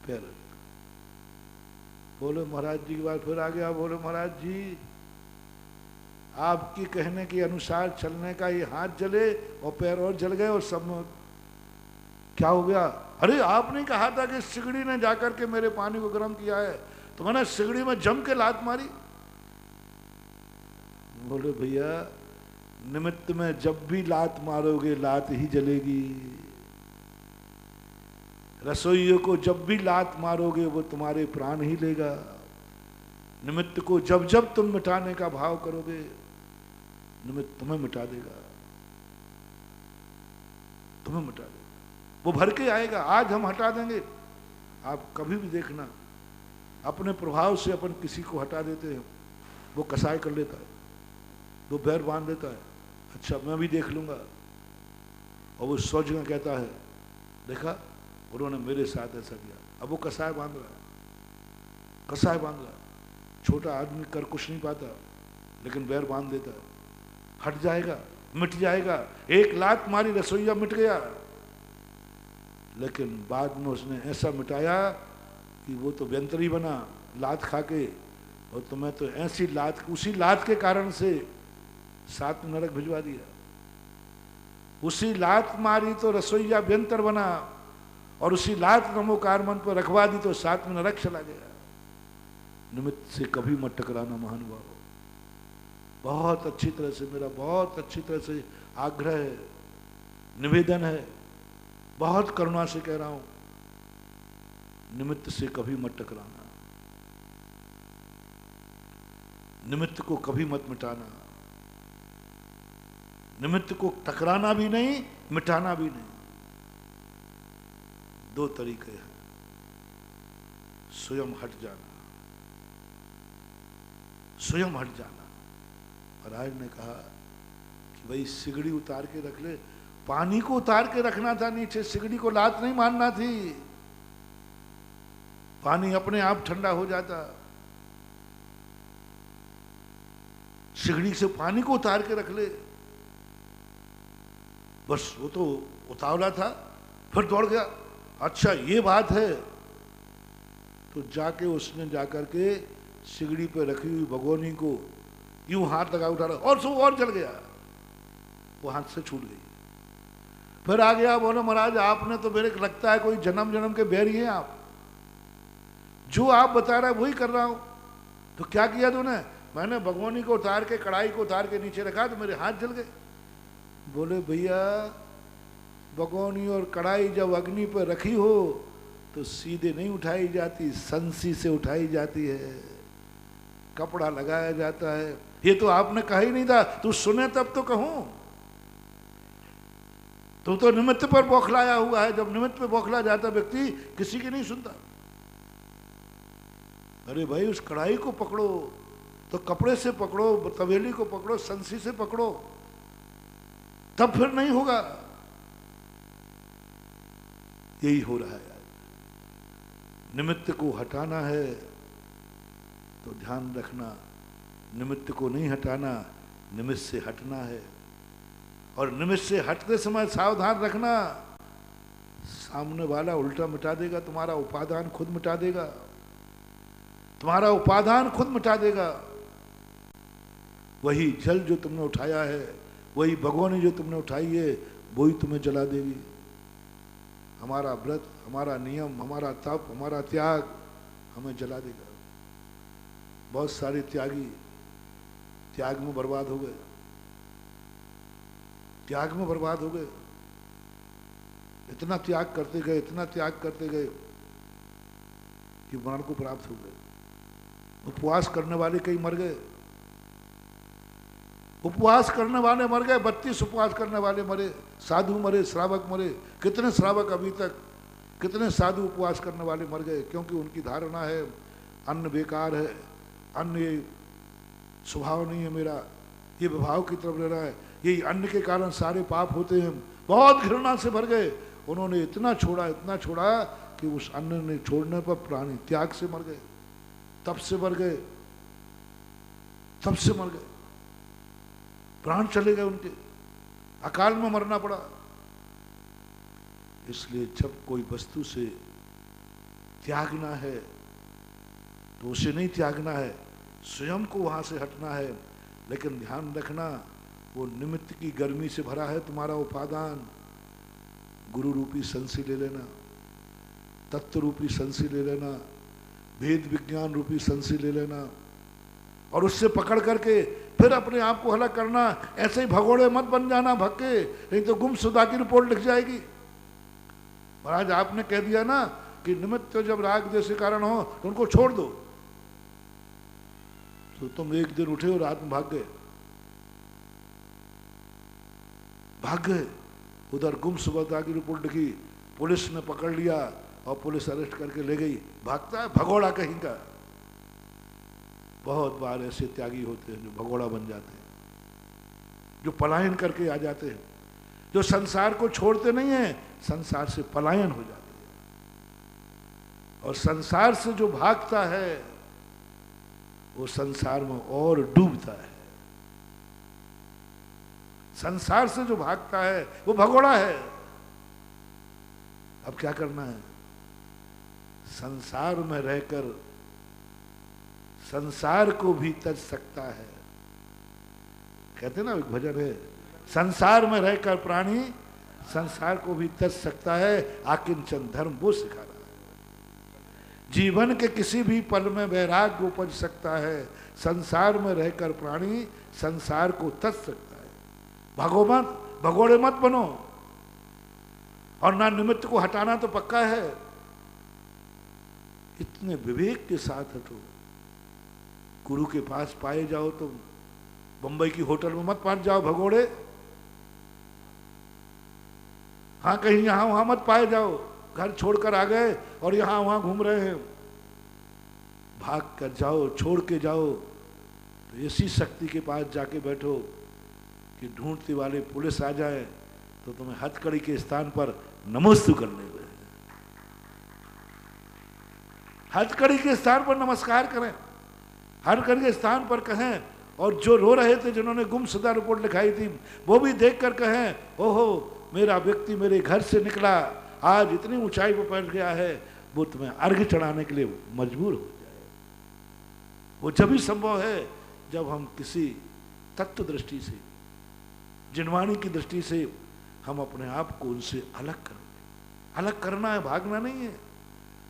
पैर बोले महाराज जी की बात फिर आ गया। बोले महाराज जी आपकी कहने के अनुसार चलने का ये हाथ जले और पैर और जल गए और सब में क्या हो गया? अरे आपने कहा था कि सिगड़ी ने जाकर के मेरे पानी को गर्म किया है, तो मैंने सिगड़ी में जम के लात मारी। बोले भैया निमित्त में जब भी लात मारोगे लात ही जलेगी। रसोइयों को जब भी लात मारोगे वो तुम्हारे प्राण ही लेगा। निमित्त को जब जब तुम मिटाने का भाव करोगे निमित्त तुम्हें मिटा देगा, तुम्हें मिटा देगा। वो भर के आएगा। आज हम हटा देंगे, आप कभी भी देखना अपने प्रभाव से अपन किसी को हटा देते हैं, वो कसाई कर लेता है, वो बैर बांध देता है, अच्छा मैं भी देख लूंगा। और वो सोच में कहता है देखा उन्होंने मेरे साथ ऐसा किया। अब वो कसाय बांध रहा है, कसाय बांध रहा है। छोटा आदमी कर कुछ नहीं पाता, लेकिन बैर बांध देता है। हट जाएगा, मिट जाएगा। एक लात मारी रसोईया मिट गया, लेकिन बाद में उसने ऐसा मिटाया कि वो तो व्यंतरी बना लात खा के, और तुम्हें तो ऐसी लात, उसी लात के कारण से सात में नरक भिजवा दिया। उसी लात मारी तो रसोईया व्यंतर बना, और उसी लात नमोकार मन पर रखवा दी तो सात में नरक चला गया। निमित्त से कभी मत टकराना महानुभाव। बहुत अच्छी तरह से, मेरा बहुत अच्छी तरह से आग्रह है, निवेदन है, बहुत करुणा से कह रहा हूं, निमित्त से कभी मत टकराना, निमित्त को कभी मत मिटाना। निमित्त को टकराना भी नहीं, मिटाना भी नहीं। दो तरीके हैं, स्वयं हट जाना, स्वयं हट जाना। महाराज ने कहा कि भाई सिगड़ी उतार के रख ले, पानी को उतार के रखना था नीचे, सिगड़ी को लात नहीं मारना थी। पानी अपने आप ठंडा हो जाता। सिगड़ी से पानी को उतार के रख ले, बस वो तो उतावला था, फिर दौड़ गया। अच्छा ये बात है, तो जाके उसने जाकर के सिगड़ी पे रखी हुई भगोनी को यूं हाथ लगा उठा, और सो और जल गया, वो हाथ से छूट गई। फिर आ गया, बोले महाराज आपने तो मेरे को लगता है कोई जन्म जन्म के बैरी हैं आप, जो आप बता रहे वही कर रहा हूं। तो क्या किया तूने? मैंने भगोनी को उतार के, कढ़ाई को उतार के नीचे रखा तो मेरे हाथ जल गए। बोले भैया भगोनी और कढ़ाई जब अग्नि पर रखी हो तो सीधे नहीं उठाई जाती, संसी से उठाई जाती है, कपड़ा लगाया जाता है। ये तो आपने कहा ही नहीं था, तू सुने तब तो कहूं। तू तो निमित्त पर बौखलाया हुआ है। जब निमित्त पर बौखला जाता व्यक्ति किसी की नहीं सुनता। अरे भाई उस कढ़ाई को पकड़ो तो कपड़े से पकड़ो, तवेली को पकड़ो, संसी से पकड़ो, तब फिर नहीं होगा। यही हो रहा है। निमित्त को हटाना है तो ध्यान रखना, निमित्त को नहीं हटाना, निमित्त से हटना है। और निमित्त से हटते समय सावधान रखना, सामने वाला उल्टा मिटा देगा, तुम्हारा उपादान खुद मिटा देगा, तुम्हारा उपादान खुद मिटा देगा। वही जल जो तुमने उठाया है, वही भगोनी जो तुमने उठाई है, वही तुम्हें जला देगी। हमारा व्रत, हमारा नियम, हमारा तप, हमारा त्याग हमें जला देगा। बहुत सारे त्यागी त्याग में बर्बाद हो गए, त्याग में बर्बाद हो गए। इतना त्याग करते गए, इतना त्याग करते गए कि मरण को प्राप्त हो गए। उपवास करने वाले कई मर गए, उपवास करने वाले मर गए, 32 उपवास करने वाले मरे, साधु मरे, श्रावक मरे। कितने श्रावक अभी तक, कितने साधु उपवास करने वाले मर गए, क्योंकि उनकी धारणा है अन्न बेकार है, अन्न ये स्वभाव नहीं है मेरा, ये विभाव की तरफ ले रहा है, यही अन्न के कारण सारे पाप होते हैं। बहुत घृणा से भर गए। उन्होंने इतना छोड़ा, इतना छोड़ा कि उस अन्न ने छोड़ने पर प्राणी त्याग से मर गए, तप से मर गए, तप से मर गए, प्राण चले गए उनके, अकाल में मरना पड़ा। इसलिए जब कोई वस्तु से त्यागना है तो उसे नहीं त्यागना है, स्वयं को वहां से हटना है। लेकिन ध्यान रखना, वो निमित्त की गर्मी से भरा है तुम्हारा उपादान। गुरु रूपी संसी ले लेना, तत्व रूपी संसी ले लेना, भेद विज्ञान रूपी संसी ले लेना, और उससे पकड़ करके फिर अपने आप को हलक करना। ऐसे ही भगोड़े मत बन जाना भक्के, नहीं तो गुमशुदा की रिपोर्ट लिख जाएगी। महाराज आपने कह दिया ना कि निमित्त जब राग द्वेष के कारण हो तो उनको छोड़ दो, तो तुम एक दिन उठे और रात में भाग गए। उधर गुमशुदा की रिपोर्ट लिखी, पुलिस ने पकड़ लिया और पुलिस अरेस्ट करके ले गई। भागता है भगोड़ा कहीं का। बहुत बार ऐसे त्यागी होते हैं जो भगोड़ा बन जाते हैं, जो पलायन करके आ जाते हैं, जो संसार को छोड़ते नहीं हैं, संसार से पलायन हो जाते हैं। और संसार से जो भागता है वो संसार में और डूबता है। संसार से जो भागता है वो भगोड़ा है। अब क्या करना है? संसार में रहकर संसार को भी तज सकता है। कहते ना एक भजन है, संसार में रहकर प्राणी संसार को भी तज सकता है, आकिंचन धर्म वो सिखा रहा है। जीवन के किसी भी पल में वैराग्य उपज सकता है, संसार में रहकर प्राणी संसार को तज सकता है। भागो मत, भगोड़े मत बनो, और ना निमित्त को हटाना तो पक्का है। इतने विवेक के साथ हटो। गुरु के पास पाए जाओ तो बंबई की होटल में मत पास जाओ भगोड़े। हाँ कहीं यहां वहां मत पाए जाओ, घर छोड़कर आ गए और यहां वहां घूम रहे हैं। भाग कर जाओ, छोड़ के जाओ तो ऐसी शक्ति के पास जाके बैठो कि ढूंढते वाले पुलिस आ जाए तो तुम्हें हथकड़ी के स्थान पर नमस्तु करने लगे। हथकड़ी के स्थान पर नमस्कार करें, हथकड़ी के स्थान पर कहें, और जो रो रहे थे जिन्होंने गुमशुदा रिपोर्ट लिखाई थी वो भी देखकर कहें, ओहो मेरा व्यक्ति मेरे घर से निकला, आज इतनी ऊंचाई पर पहुंच गया है, वो तुम्हें अर्घ्य चढ़ाने के लिए मजबूर हो जाए। वो जब भी संभव है जब हम किसी तत्व दृष्टि से, जिनवाणी की दृष्टि से हम अपने आप को उनसे अलग करें। अलग करना है, भागना नहीं है।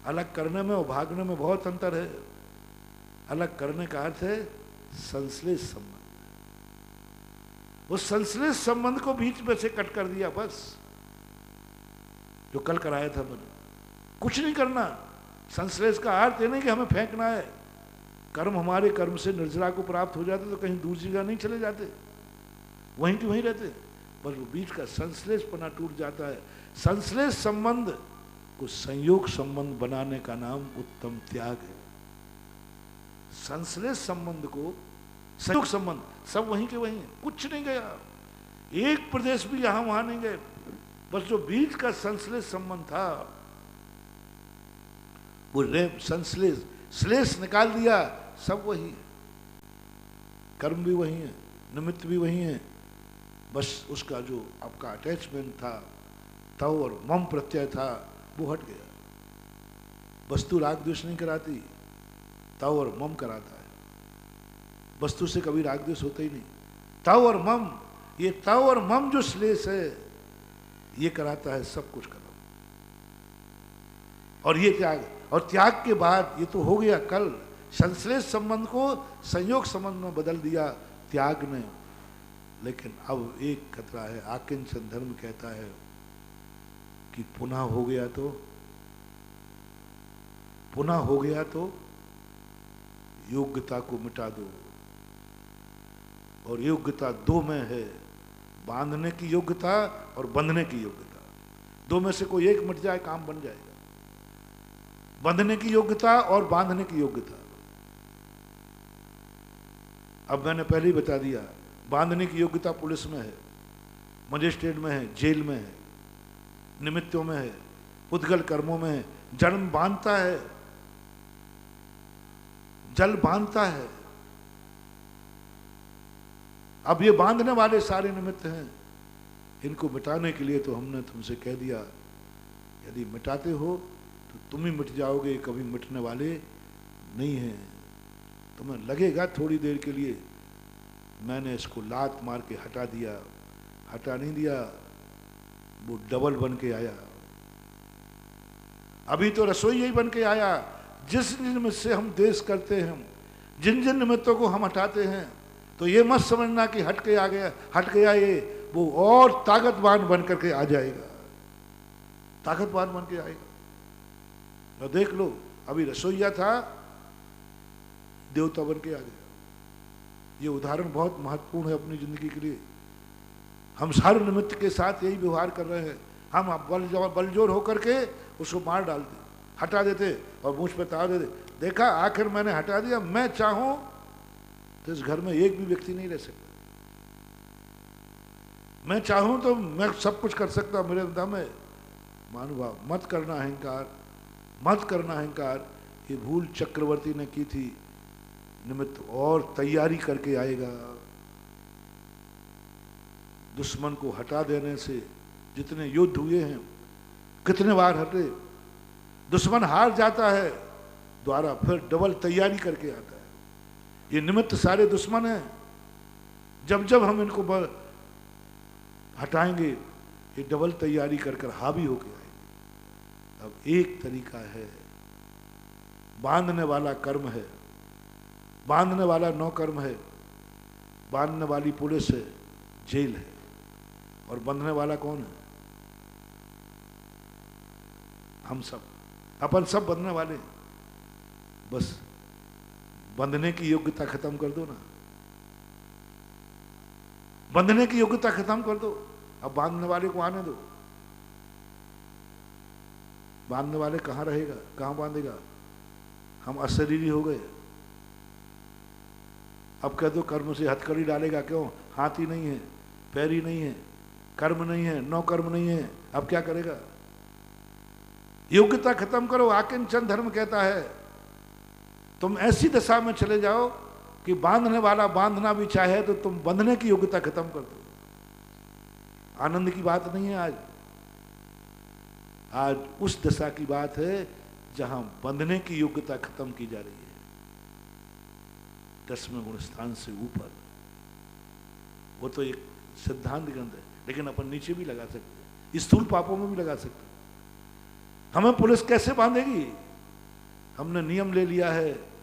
अलग करने में और भागने में बहुत अंतर है। अलग करने का अर्थ है संश्लेष संबंध। उस संश्लेष संबंध को बीच में से कट कर दिया बस, जो कल कराया था मैंने। कुछ नहीं करना। संश्लेष का अर्थ ये नहीं कि हमें फेंकना है। कर्म हमारे कर्म से निर्जला को प्राप्त हो जाते तो कहीं दूसरी जगह नहीं चले जाते, वहीं के वहीं रहते। बस वो बीच का संश्लेषपना टूट जाता है। संश्लेष संबंध को संयोग संबंध बनाने का नाम उत्तम त्याग है। संश्लेष संबंध को संयोग संबंध सब वहीं के वहीं, कुछ नहीं गया, एक प्रदेश भी यहां वहां नहीं गए। बस जो बीच का संश्लेष संबंध था वो संश्लेष श्लेष निकाल दिया। सब वही है, कर्म भी वही है, निमित्त भी वही है। बस उसका जो आपका अटैचमेंट था, तव और मम प्रत्यय था, वो हट गया। वस्तु राग द्वेष नहीं कराती, तव और मम कराता है। वस्तु से कभी राग द्वेष होता ही नहीं। तव और मम, ये तव और मम जो श्लेष है ये कराता है सब कुछ कर्म। और ये त्याग, और त्याग के बाद ये तो हो गया कल, संश्लेष संबंध को संयोग संबंध में बदल दिया त्याग ने। लेकिन अब एक खतरा है। आकिंचन धर्म कहता है कि पुनः हो गया तो, पुनः हो गया तो योग्यता को मिटा दो। और योग्यता दो में है, बांधने की योग्यता और बंधने की योग्यता। दो में से कोई एक मिट जाए काम बन जाएगा। बंधने की योग्यता और बांधने की योग्यता। अब मैंने पहले ही बता दिया, बांधने की योग्यता पुलिस में है, मजिस्ट्रेट में है, जेल में है, निमित्तों में है, उद्गल कर्मों में है। जन्म बांधता है, जल बांधता है। अब ये बांधने वाले सारे निमित्त हैं, इनको मिटाने के लिए तो हमने तुमसे कह दिया, यदि मिटाते हो तो तुम ही मिट जाओगे, कभी मिटने वाले नहीं हैं। तुम्हें लगेगा थोड़ी देर के लिए, मैंने इसको लात मार के हटा दिया, हटा नहीं दिया, वो डबल बन के आया। अभी तो रसोई यही बन के आया। जिस निमित्त से हम देश करते हैं, जिन जिन निमित्तों को हम हटाते हैं, तो ये मत समझना कि हट गया ये, वो और ताकतवान बन करके आ जाएगा, ताकतवान बन के आएगा। और देख लो, अभी रसोईया था, देवता बन के आ गया। ये उदाहरण बहुत महत्वपूर्ण है अपनी जिंदगी के लिए। हम हर निमित्त के साथ यही व्यवहार कर रहे हैं। हम बलजोर होकर के उसको मार डालते, हटा देते और मुझ पे ताव देते। देखा, आखिर मैंने हटा दिया। मैं चाहूं तो इस घर में एक भी व्यक्ति नहीं रह सकता। मैं चाहूं तो मैं सब कुछ कर सकता, मेरे दम है। महानुभाव, मत करना अहंकार, मत करना अहंकार। ये भूल चक्रवर्ती ने की थी। निमित्त और तैयारी करके आएगा। दुश्मन को हटा देने से जितने युद्ध हुए हैं, कितने बार हटे, दुश्मन हार जाता है, द्वारा फिर डबल तैयारी करके आता है। ये निमित्त सारे दुश्मन हैं। जब जब हम इनको हटाएंगे, ये डबल तैयारी कर कर हावी होके आएंगे। अब एक तरीका है, बांधने वाला कर्म है, बांधने वाला नौकर्म है, बांधने वाली पुलिस है, जेल है, और बंधने वाला कौन है? हम सब, अपन सब बंधने वाले। बस बंधने की योग्यता खत्म कर दो ना, बंधने की योग्यता खत्म कर दो। अब बांधने वाले को आने दो। बांधने वाले कहां रहेगा, कहां बांधेगा? हम अशरीरी हो गए। अब कह दो कर्म से हथकड़ी डालेगा, क्यों? हाथ ही नहीं है, पैर ही नहीं है, कर्म नहीं है, नौ कर्म नहीं है, अब क्या करेगा? योग्यता खत्म करो। आकिंचन धर्म कहता है तुम ऐसी दशा में चले जाओ कि बांधने वाला बांधना भी चाहे तो तुम बंधने की योग्यता खत्म कर दो। आनंद की बात नहीं है आज। आज उस दशा की बात है जहां बंधने की योग्यता खत्म की जा रही है। 10वें गुण स्थान से ऊपर। वो तो एक सिद्धांत ग्रंथ है, लेकिन अपन नीचे भी लगा सकते हैं, स्थूल पापों में भी लगा सकते हैं। हमें पुलिस कैसे बांधेगी? हमने नियम ले लिया है,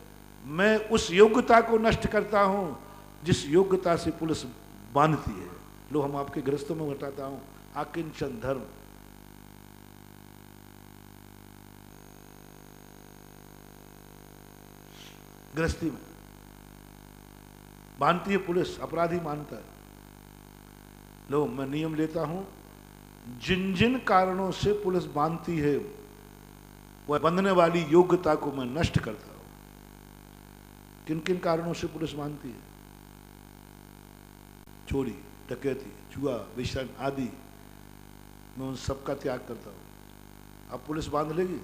मैं उस योग्यता को नष्ट करता हूं जिस योग्यता से पुलिस बांधती है। लो, हम आपके गृहस्थों में बताता हूं, आकिंचन धर्म। गृहस्थी में बांधती है पुलिस, अपराधी मानता है। लो, मैं नियम लेता हूं, जिन जिन कारणों से पुलिस बांधती है वह बंधने वाली योग्यता को मैं नष्ट करता हूं। किन किन कारणों से पुलिस बांधती है? चोरी, डकैती, जुआ, व्यसन आदि, मैं उन सबका त्याग करता हूं। अब पुलिस बांध लेगी,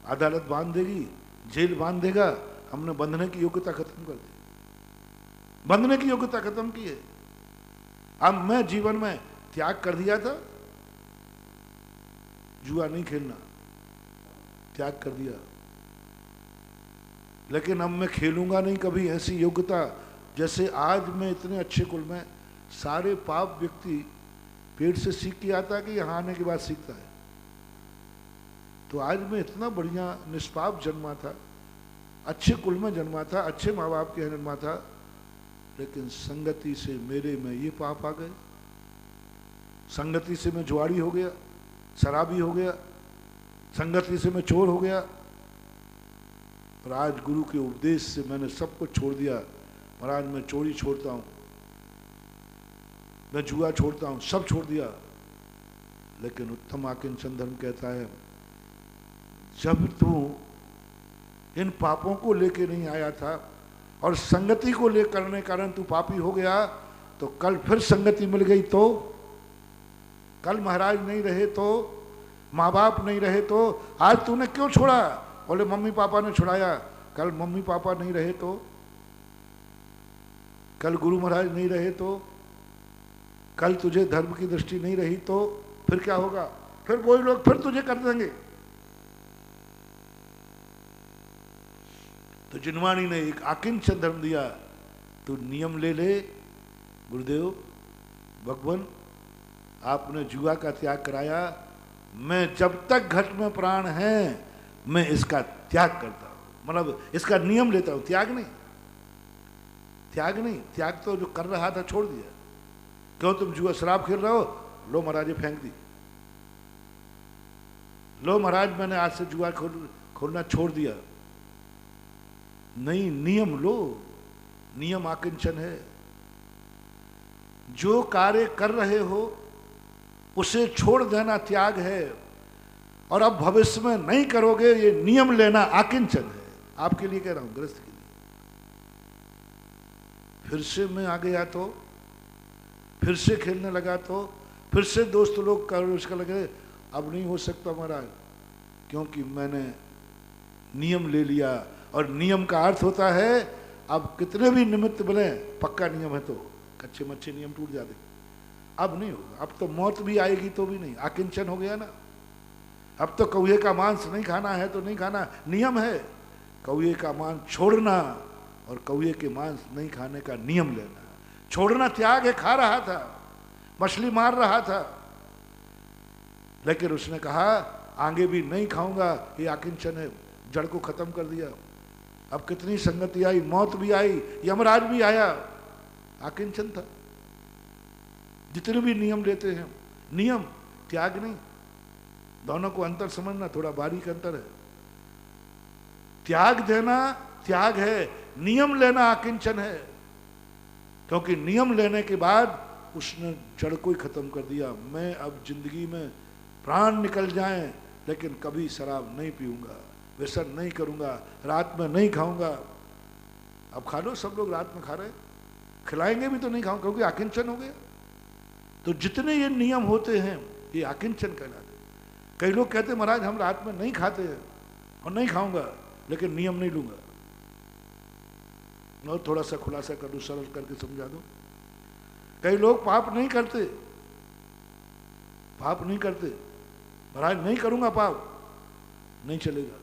अदालत बांध देगी, जेल बांध देगा, हमने बंधने की योग्यता खत्म कर दी, बंधने की योग्यता खत्म की है। अब मैं जीवन में त्याग कर दिया था, जुआ नहीं खेलना, त्याग कर दिया, लेकिन अब मैं खेलूंगा नहीं कभी। ऐसी योग्यता, जैसे आज मैं इतने अच्छे कुल में, सारे पाप व्यक्ति पेट से सीख के आता कि यहाँ आने के बाद सीखता है। तो आज मैं इतना बढ़िया निष्पाप जन्मा था, अच्छे कुल में जन्मा था, अच्छे माँ बाप के यहाँ जन्मा था, लेकिन संगति से मेरे में ये पाप आ गए। संगति से मैं जुआरी हो गया, शराबी हो गया, संगति से मैं चोर हो गया। और आज गुरु के उपदेश से मैंने सब कुछ छोड़ दिया। महाराज, मैं चोरी छोड़ता हूँ, मैं जुआ छोड़ता हूँ, सब छोड़ दिया। लेकिन उत्तम आकिंचन धर्म कहता है, जब तू इन पापों को लेके नहीं आया था और संगति को ले करने कारण तू पापी हो गया, तो कल फिर संगति मिल गई तो, कल महाराज नहीं रहे तो, माँ बाप नहीं रहे तो, आज तूने क्यों छोड़ा? बोले मम्मी पापा ने छुड़ाया। कल मम्मी पापा नहीं रहे तो, कल गुरु महाराज नहीं रहे तो, कल तुझे धर्म की दृष्टि नहीं रही तो फिर क्या होगा? फिर वही लोग फिर तुझे कर देंगे। तो जिनवाणी ने एक आकिंचन धर्म दिया, तू नियम ले ले गुरुदेव, भगवान आपने जुआ का त्याग कराया, मैं जब तक घट में प्राण है मैं इसका त्याग करता हूं, मतलब इसका नियम लेता हूं, त्याग नहीं, त्याग नहीं, त्याग तो जो कर रहा था छोड़ दिया। क्यों तुम जुआ शराब खेल रहे हो, लो महाराज फेंक दी, लो महाराज मैंने आज से जुआ खोलना छोड़ दिया। नहीं, नियम लो, नियम आकिंचन है। जो कार्य कर रहे हो उसे छोड़ देना त्याग है, और अब भविष्य में नहीं करोगे ये नियम लेना आकिंचन है। आपके लिए कह रहा हूं, गृहस्थ के लिए। फिर से मैं आ गया तो, फिर से खेलने लगा तो, फिर से दोस्त लोग कर उसका लगे अब नहीं हो सकता महाराज, क्योंकि मैंने नियम ले लिया। और नियम का अर्थ होता है अब कितने भी निमित्त बने, पक्का नियम है तो कच्चे मच्छे नियम टूट जाते, अब नहीं होगा, अब तो मौत भी आएगी तो भी नहीं, आकिंचन हो गया ना। अब तो कौए का मांस नहीं खाना है तो नहीं खाना, नियम है। कौए का मांस छोड़ना और कौए के मांस नहीं खाने का नियम लेना। छोड़ना त्याग है, खा रहा था, मछली मार रहा था, लेकिन उसने कहा आगे भी नहीं खाऊंगा, ये आकिंचन है, जड़ को खत्म कर दिया। अब कितनी संगति आई, मौत भी आई, यमराज भी आया, आकिंचन था। जितने भी नियम लेते हैं, नियम त्याग नहीं, दोनों को अंतर समझना, थोड़ा बारीक अंतर है। त्याग देना त्याग है, नियम लेना आकिंचन है, क्योंकि नियम लेने के बाद उसने जड़ को ही खत्म कर दिया। मैं अब जिंदगी में प्राण निकल जाएं लेकिन कभी शराब नहीं पीऊंगा, व्यसन नहीं करूंगा, रात में नहीं खाऊंगा। अब खा लो, सब लोग रात में खा रहे, खिलाएंगे भी तो नहीं खाऊंगा, क्योंकि आकिंचन हो गया। तो जितने ये नियम होते हैं ये आकिंचन कहलाते। कई लोग कहते महाराज हम रात में नहीं खाते हैं और नहीं खाऊंगा, लेकिन नियम नहीं लूंगा। और थोड़ा सा खुलासा कर दूं, सरल करके समझा दूं। कई लोग पाप नहीं करते, पाप नहीं करते, महाराज नहीं करूंगा पाप, नहीं चलेगा,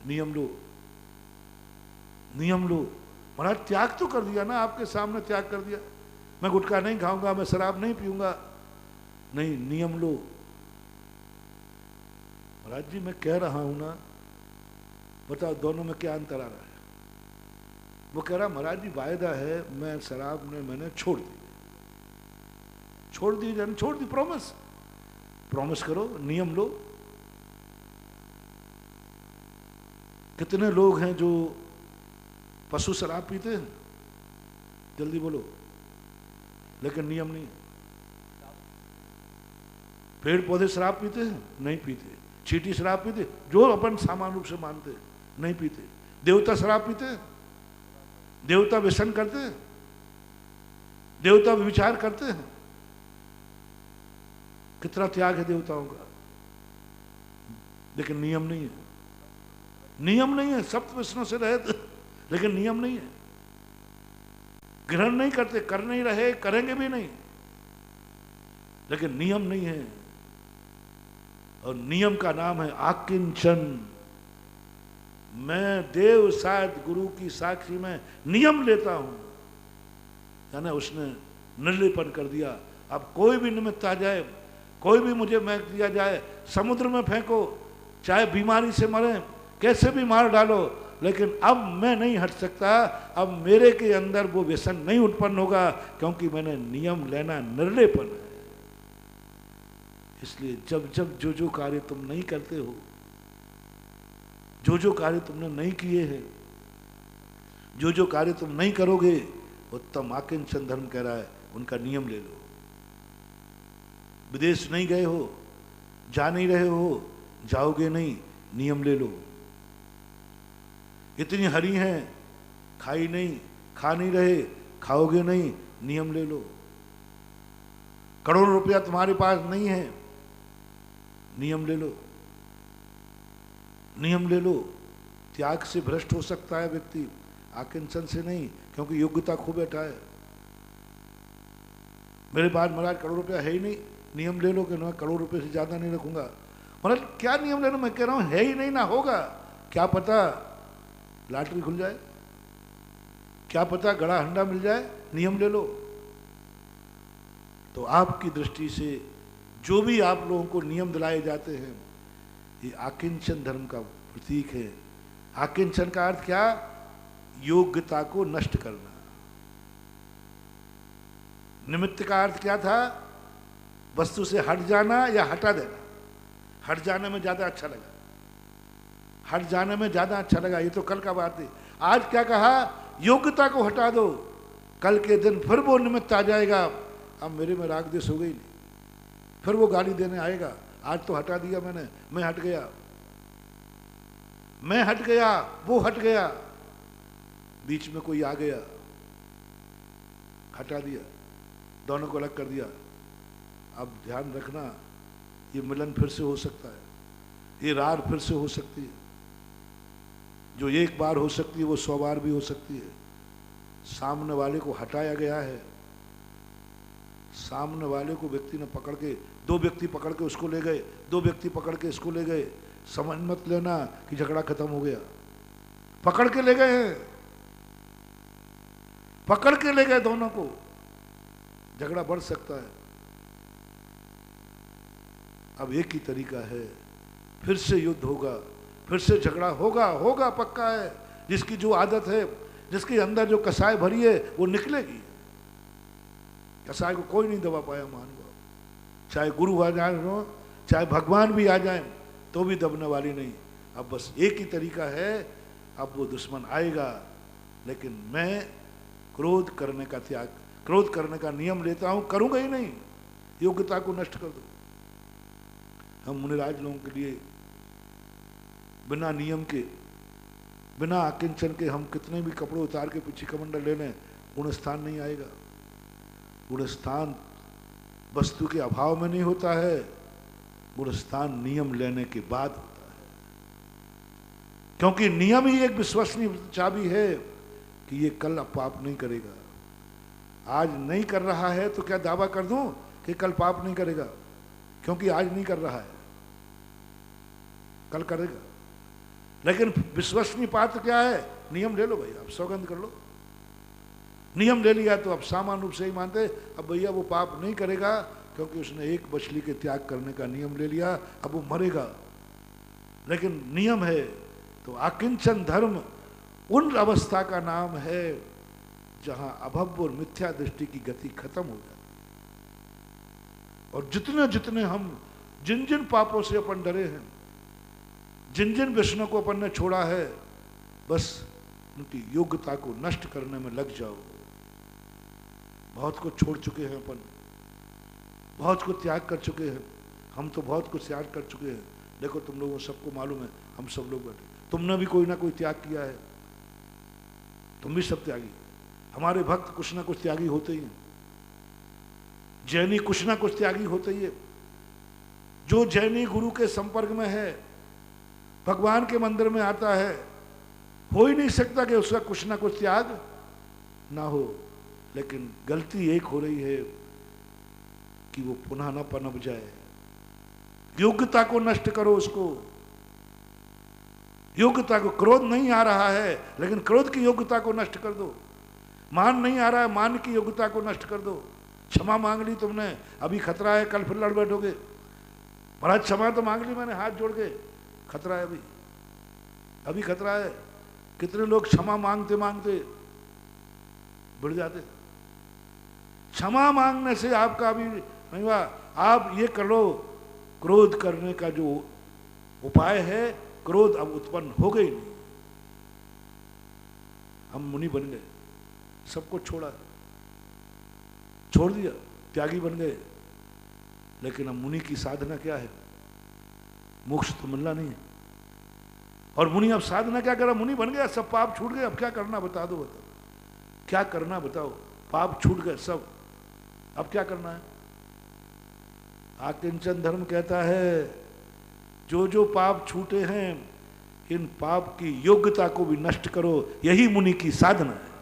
नियम लो, नियम लो। महाराज त्याग तो कर दिया ना, आपके सामने त्याग कर दिया, मैं गुटखा नहीं खाऊंगा, मैं शराब नहीं पीऊंगा, नहीं, नियम लो। महाराज जी मैं कह रहा हूं ना, बताओ दोनों में क्या अंतर आ रहा है। वो कह रहा महाराज जी वायदा है, मैं शराब ने मैंने छोड़ दी, छोड़ दी जाने, छोड़ दी, प्रॉमिस, प्रॉमिस करो, नियम लो। कितने लोग हैं जो पशु शराब पीते हैं, जल्दी बोलो, लेकिन नियम नहीं। पेड़ पौधे शराब पीते हैं, नहीं पीते। चींटी शराब पीते, जो अपन सामान्य रूप से मानते, नहीं पीते। देवता शराब पीते हैं, देवता व्यसन करते हैं, देवता विचार करते हैं। कितना त्याग है देवताओं का, लेकिन नियम नहीं है, नियम नहीं है। सप्त व्यसनों से रहे, लेकिन नियम नहीं है। ग्रहण नहीं करते, कर नहीं रहे, करेंगे भी नहीं, लेकिन नियम नहीं है। और नियम का नाम है आकिंचन। मैं देव शायद गुरु की साक्षी में नियम लेता हूं, यानी उसने निर्लेपन कर दिया। अब कोई भी निमित्त आ जाए, कोई भी मुझे फेंक दिया जाए, समुद्र में फेंको, चाहे बीमारी से मरे, कैसे भी मार डालो, लेकिन अब मैं नहीं हट सकता। अब मेरे के अंदर वो व्यसन नहीं उत्पन्न होगा, क्योंकि मैंने नियम लेना निर्लेपन है। इसलिए जब जब जो जो कार्य तुम नहीं करते हो, जो जो कार्य तुमने नहीं किए हैं, जो जो कार्य तुम नहीं करोगे, उत्तम आकिंचन धर्म कह रहा है उनका नियम ले लो। विदेश नहीं गए हो, जा नहीं रहे हो, जाओगे नहीं, नियम ले लो। इतनी हरी हैं, खाई नहीं, खा नहीं रहे, खाओगे नहीं, नियम ले लो। करोड़ों रुपया तुम्हारे पास नहीं है, नियम ले लो, नियम ले लो। त्याग से भ्रष्ट हो सकता है व्यक्ति, आकिंचन से नहीं, क्योंकि योग्यता खो बैठा है। मेरे पास महाराज करोड़ रुपया है ही नहीं, नियम ले लो कि मैं करोड़ रुपए से ज्यादा नहीं रखूंगा। महाराज क्या नियम लेना, मैं कह रहा हूं है ही नहीं ना, होगा क्या पता लॉटरी खुल जाए, क्या पता गड़ा हंडा मिल जाए, नियम ले लो। तो आपकी दृष्टि से जो भी आप लोगों को नियम दिलाए जाते हैं, ये आकिंचन धर्म का प्रतीक है। आकिंचन का अर्थ क्या? योग्यता को नष्ट करना। निमित्त का अर्थ क्या था? वस्तु से हट जाना या हटा देना। हट जाने में ज्यादा अच्छा लगा, हट जाने में ज्यादा अच्छा लगा, ये तो कल का बात है। आज क्या कहा? योग्यता को हटा दो, कल के दिन फिर वो निमित्त आ जाएगा। अब मेरे में राग देश हो गई नहीं, फिर वो गाली देने आएगा। आज तो हटा दिया मैंने, मैं हट गया, मैं हट गया, वो हट गया, बीच में कोई आ गया, हटा दिया, दोनों को अलग कर दिया। अब ध्यान रखना, ये मिलन फिर से हो सकता है, ये रार फिर से हो सकती है। जो एक बार हो सकती है वो 100 बार भी हो सकती है। सामने वाले को हटाया गया है, सामने वाले को व्यक्ति ने पकड़ के, 2 व्यक्ति पकड़ के उसको ले गए, 2 व्यक्ति पकड़ के इसको ले गए। समझ मत लेना कि झगड़ा खत्म हो गया, पकड़ के ले गए हैं, पकड़ के ले गए दोनों को, झगड़ा बढ़ सकता है। अब एक ही तरीका है, फिर से युद्ध होगा, फिर से झगड़ा होगा, होगा पक्का है। जिसकी जो आदत है, जिसके अंदर जो कसाय भरी है, वो निकलेगी। कसाय को कोई नहीं दबा पाया महानुभाव, चाहे गुरु आ जाए, चाहे भगवान भी आ जाए, तो भी दबने वाली नहीं। अब बस एक ही तरीका है, अब वो दुश्मन आएगा, लेकिन मैं क्रोध करने का त्याग, क्रोध करने का नियम लेता हूं, करूंगा ही नहीं, योग्यता को नष्ट कर दो। हम मुनिराज लोगों के लिए बिना नियम के, बिना आकिंचन के हम कितने भी कपड़े उतार के पीछे कमंडल ले लें, गुणस्थान नहीं आएगा। गुणस्थान वस्तु के अभाव में नहीं होता है, गुणस्थान नियम लेने के बाद होता है। क्योंकि नियम ही एक विश्वसनीय चाबी है कि ये कल पाप नहीं करेगा। आज नहीं कर रहा है तो क्या दावा कर दूं कि कल पाप नहीं करेगा? क्योंकि आज नहीं कर रहा है, कल करेगा। लेकिन विश्वसनीय पात्र क्या है? नियम ले लो भाई, आप सौगंध कर लो। नियम ले लिया तो अब सामान्य रूप से ही मानते, अब भैया वो पाप नहीं करेगा, क्योंकि उसने एक मछली के त्याग करने का नियम ले लिया, अब वो मरेगा। लेकिन नियम है तो आकिंचन धर्म उन अवस्था का नाम है जहां अभव्य और मिथ्या दृष्टि की गति खत्म हो जाती है। और जितने जितने हम जिन जिन पापों से अपन डरे हैं, जिन जिन व्यसनों को अपन ने छोड़ा है, बस उनकी योग्यता को नष्ट करने में लग जाओ। बहुत कुछ छोड़ चुके हैं अपन, बहुत कुछ त्याग कर चुके हैं। हम तो बहुत कुछ त्याग कर चुके हैं। देखो तुम लोगों सबको मालूम है, हम सब लोग बैठे, तुमने भी कोई ना कोई त्याग किया है, तुम भी सब त्यागी। हमारे भक्त कुछ ना कुछ त्यागी होते ही हैं, जैनी कुछ ना कुछ त्यागी होते ही है। जो जैनी गुरु के संपर्क में है, भगवान के मंदिर में आता है, हो ही नहीं सकता कि उसका कुछ ना कुछ त्याग ना हो। लेकिन गलती एक हो रही है कि वो पुनः न पनप जाए। योग्यता को नष्ट करो उसको, योग्यता को। क्रोध नहीं आ रहा है, लेकिन क्रोध की योग्यता को नष्ट कर दो। मान नहीं आ रहा है, मान की योग्यता को नष्ट कर दो। क्षमा मांग ली तुमने, अभी खतरा है कल फिर लड़ बैठोगे। महाराज क्षमा तो मांग ली मैंने, हाथ जोड़ के, खतरा है अभी खतरा है। कितने लोग क्षमा मांगते मांगते बढ़ जाते। क्षमा मांगने से आपका अभी नहीं हुआ। आप ये करो, क्रोध करने का जो उपाय है, क्रोध अब उत्पन्न हो गई नहीं। हम मुनि बन गए, सबको छोड़ा, छोड़ दिया, त्यागी बन गए। लेकिन अब मुनि की साधना क्या है? मोक्ष तो मिलना नहीं है। और मुनि अब साधना क्या करा? मुनि बन गया, सब पाप छूट गए। अब क्या करना बता दो, बताओ क्या करना बताओ। पाप छूट गए सब, अब क्या करना है? आकिंचन धर्म कहता है जो जो पाप छूटे हैं, इन पाप की योग्यता को भी नष्ट करो। यही मुनि की साधना है।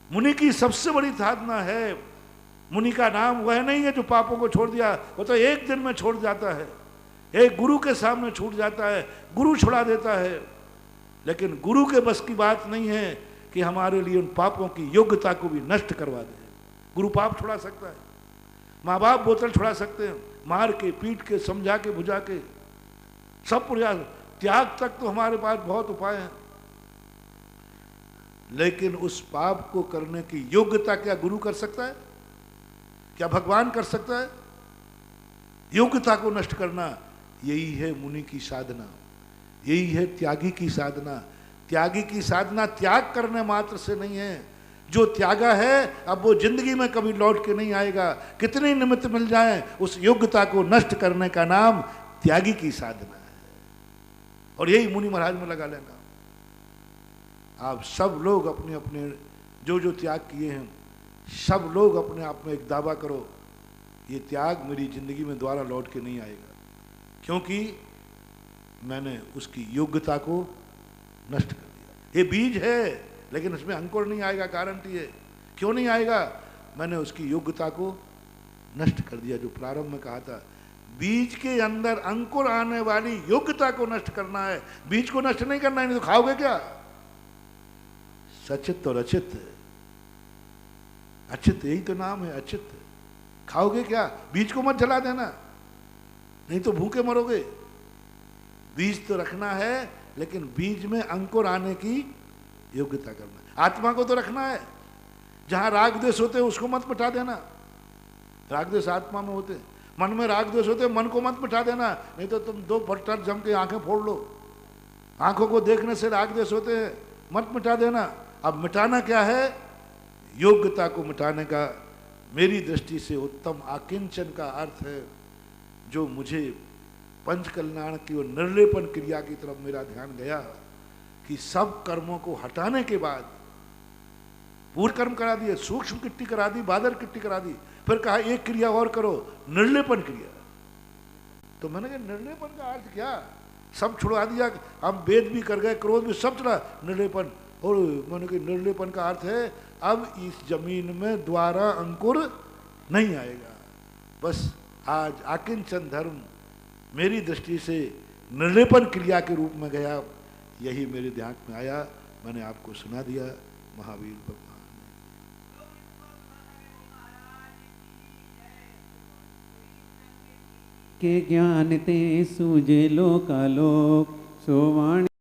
मुनि की सबसे बड़ी साधना है। मुनि का नाम वह नहीं है जो पापों को छोड़ दिया, वो तो एक दिन में छोड़ जाता है, एक गुरु के सामने छूट जाता है, गुरु छुड़ा देता है। लेकिन गुरु के बस की बात नहीं है कि हमारे लिए उन पापों की योग्यता को भी नष्ट करवा दे। गुरु पाप छुड़ा सकता है, माँ बाप बोतल छुड़ा सकते हैं, मार के, पीट के, समझा के, बुझा के, सब प्रयास। त्याग तक तो हमारे पास बहुत उपाय हैं, लेकिन उस पाप को करने की योग्यता क्या गुरु कर सकता है? क्या भगवान कर सकता है? योग्यता को नष्ट करना, यही है मुनि की साधना, यही है त्यागी की साधना। त्यागी की साधना त्याग करने मात्र से नहीं है। जो त्यागा है अब वो जिंदगी में कभी लौट के नहीं आएगा। कितने निमित्त मिल जाएं, उस योग्यता को नष्ट करने का नाम त्यागी की साधना है। और यही मुनि महाराज में लगा लेना। आप सब लोग अपने अपने जो जो त्याग किए हैं, सब लोग अपने आप में एक दावा करो, ये त्याग मेरी जिंदगी में दोबारा लौट के नहीं आएगा, क्योंकि मैंने उसकी योग्यता को नष्ट कर दिया। ये बीज है, लेकिन इसमें अंकुर नहीं आएगा। गारंटी है। क्यों नहीं आएगा? मैंने उसकी योग्यता को नष्ट कर दिया। जो प्रारंभ में कहा था, बीज के अंदर अंकुर आने वाली योग्यता को नष्ट करना है, बीज को नष्ट नहीं करना है। नहीं तो खाओगे क्या? सचित और अचित, अचित यही तो नाम है, अचित। खाओगे क्या? बीज को मत जला देना, नहीं तो भूखे मरोगे। बीज तो रखना है, लेकिन बीज में अंकुर आने की योग्यता करना। आत्मा को तो रखना है। जहां राग द्वेष होते हैं उसको मत मिटा देना। राग द्वेष आत्मा में होते, मन में राग द्वेष होते, मन को मत मिटा देना, नहीं तो तुम दो पट्टर जम के आंखें फोड़ लो। आंखों को देखने से राग द्वेष होते हैं, मत मिटा देना। अब मिटाना क्या है? योग्यता को मिटाने का मेरी दृष्टि से उत्तम आकिंचन का अर्थ है, जो मुझे पंच कल्याण की और निर्लेपन क्रिया की तरफ मेरा ध्यान गया, कि सब कर्मों को हटाने के बाद पूर्ण कर्म करा दिए, सूक्ष्म किट्टी करा दी, बादर किट्टी करा दी, फिर कहा एक क्रिया और करो, निर्लेपन क्रिया। तो मैंने कहा निर्लेपन का अर्थ क्या? सब छुड़ा दिया, हम वेद भी कर गए, क्रोध भी सब छुड़ा, निर्लेपन। और मैंने कहा निर्लेपन का अर्थ है अब इस जमीन में द्वारा अंकुर नहीं आएगा। बस आज आकिंचन धर्म मेरी दृष्टि से निर्लेपन क्रिया के रूप में गया, यही मेरे ध्यान में आया, मैंने आपको सुना दिया। महावीर भगवान के ज्ञान ते सूझे लोकालोक, सोवाणी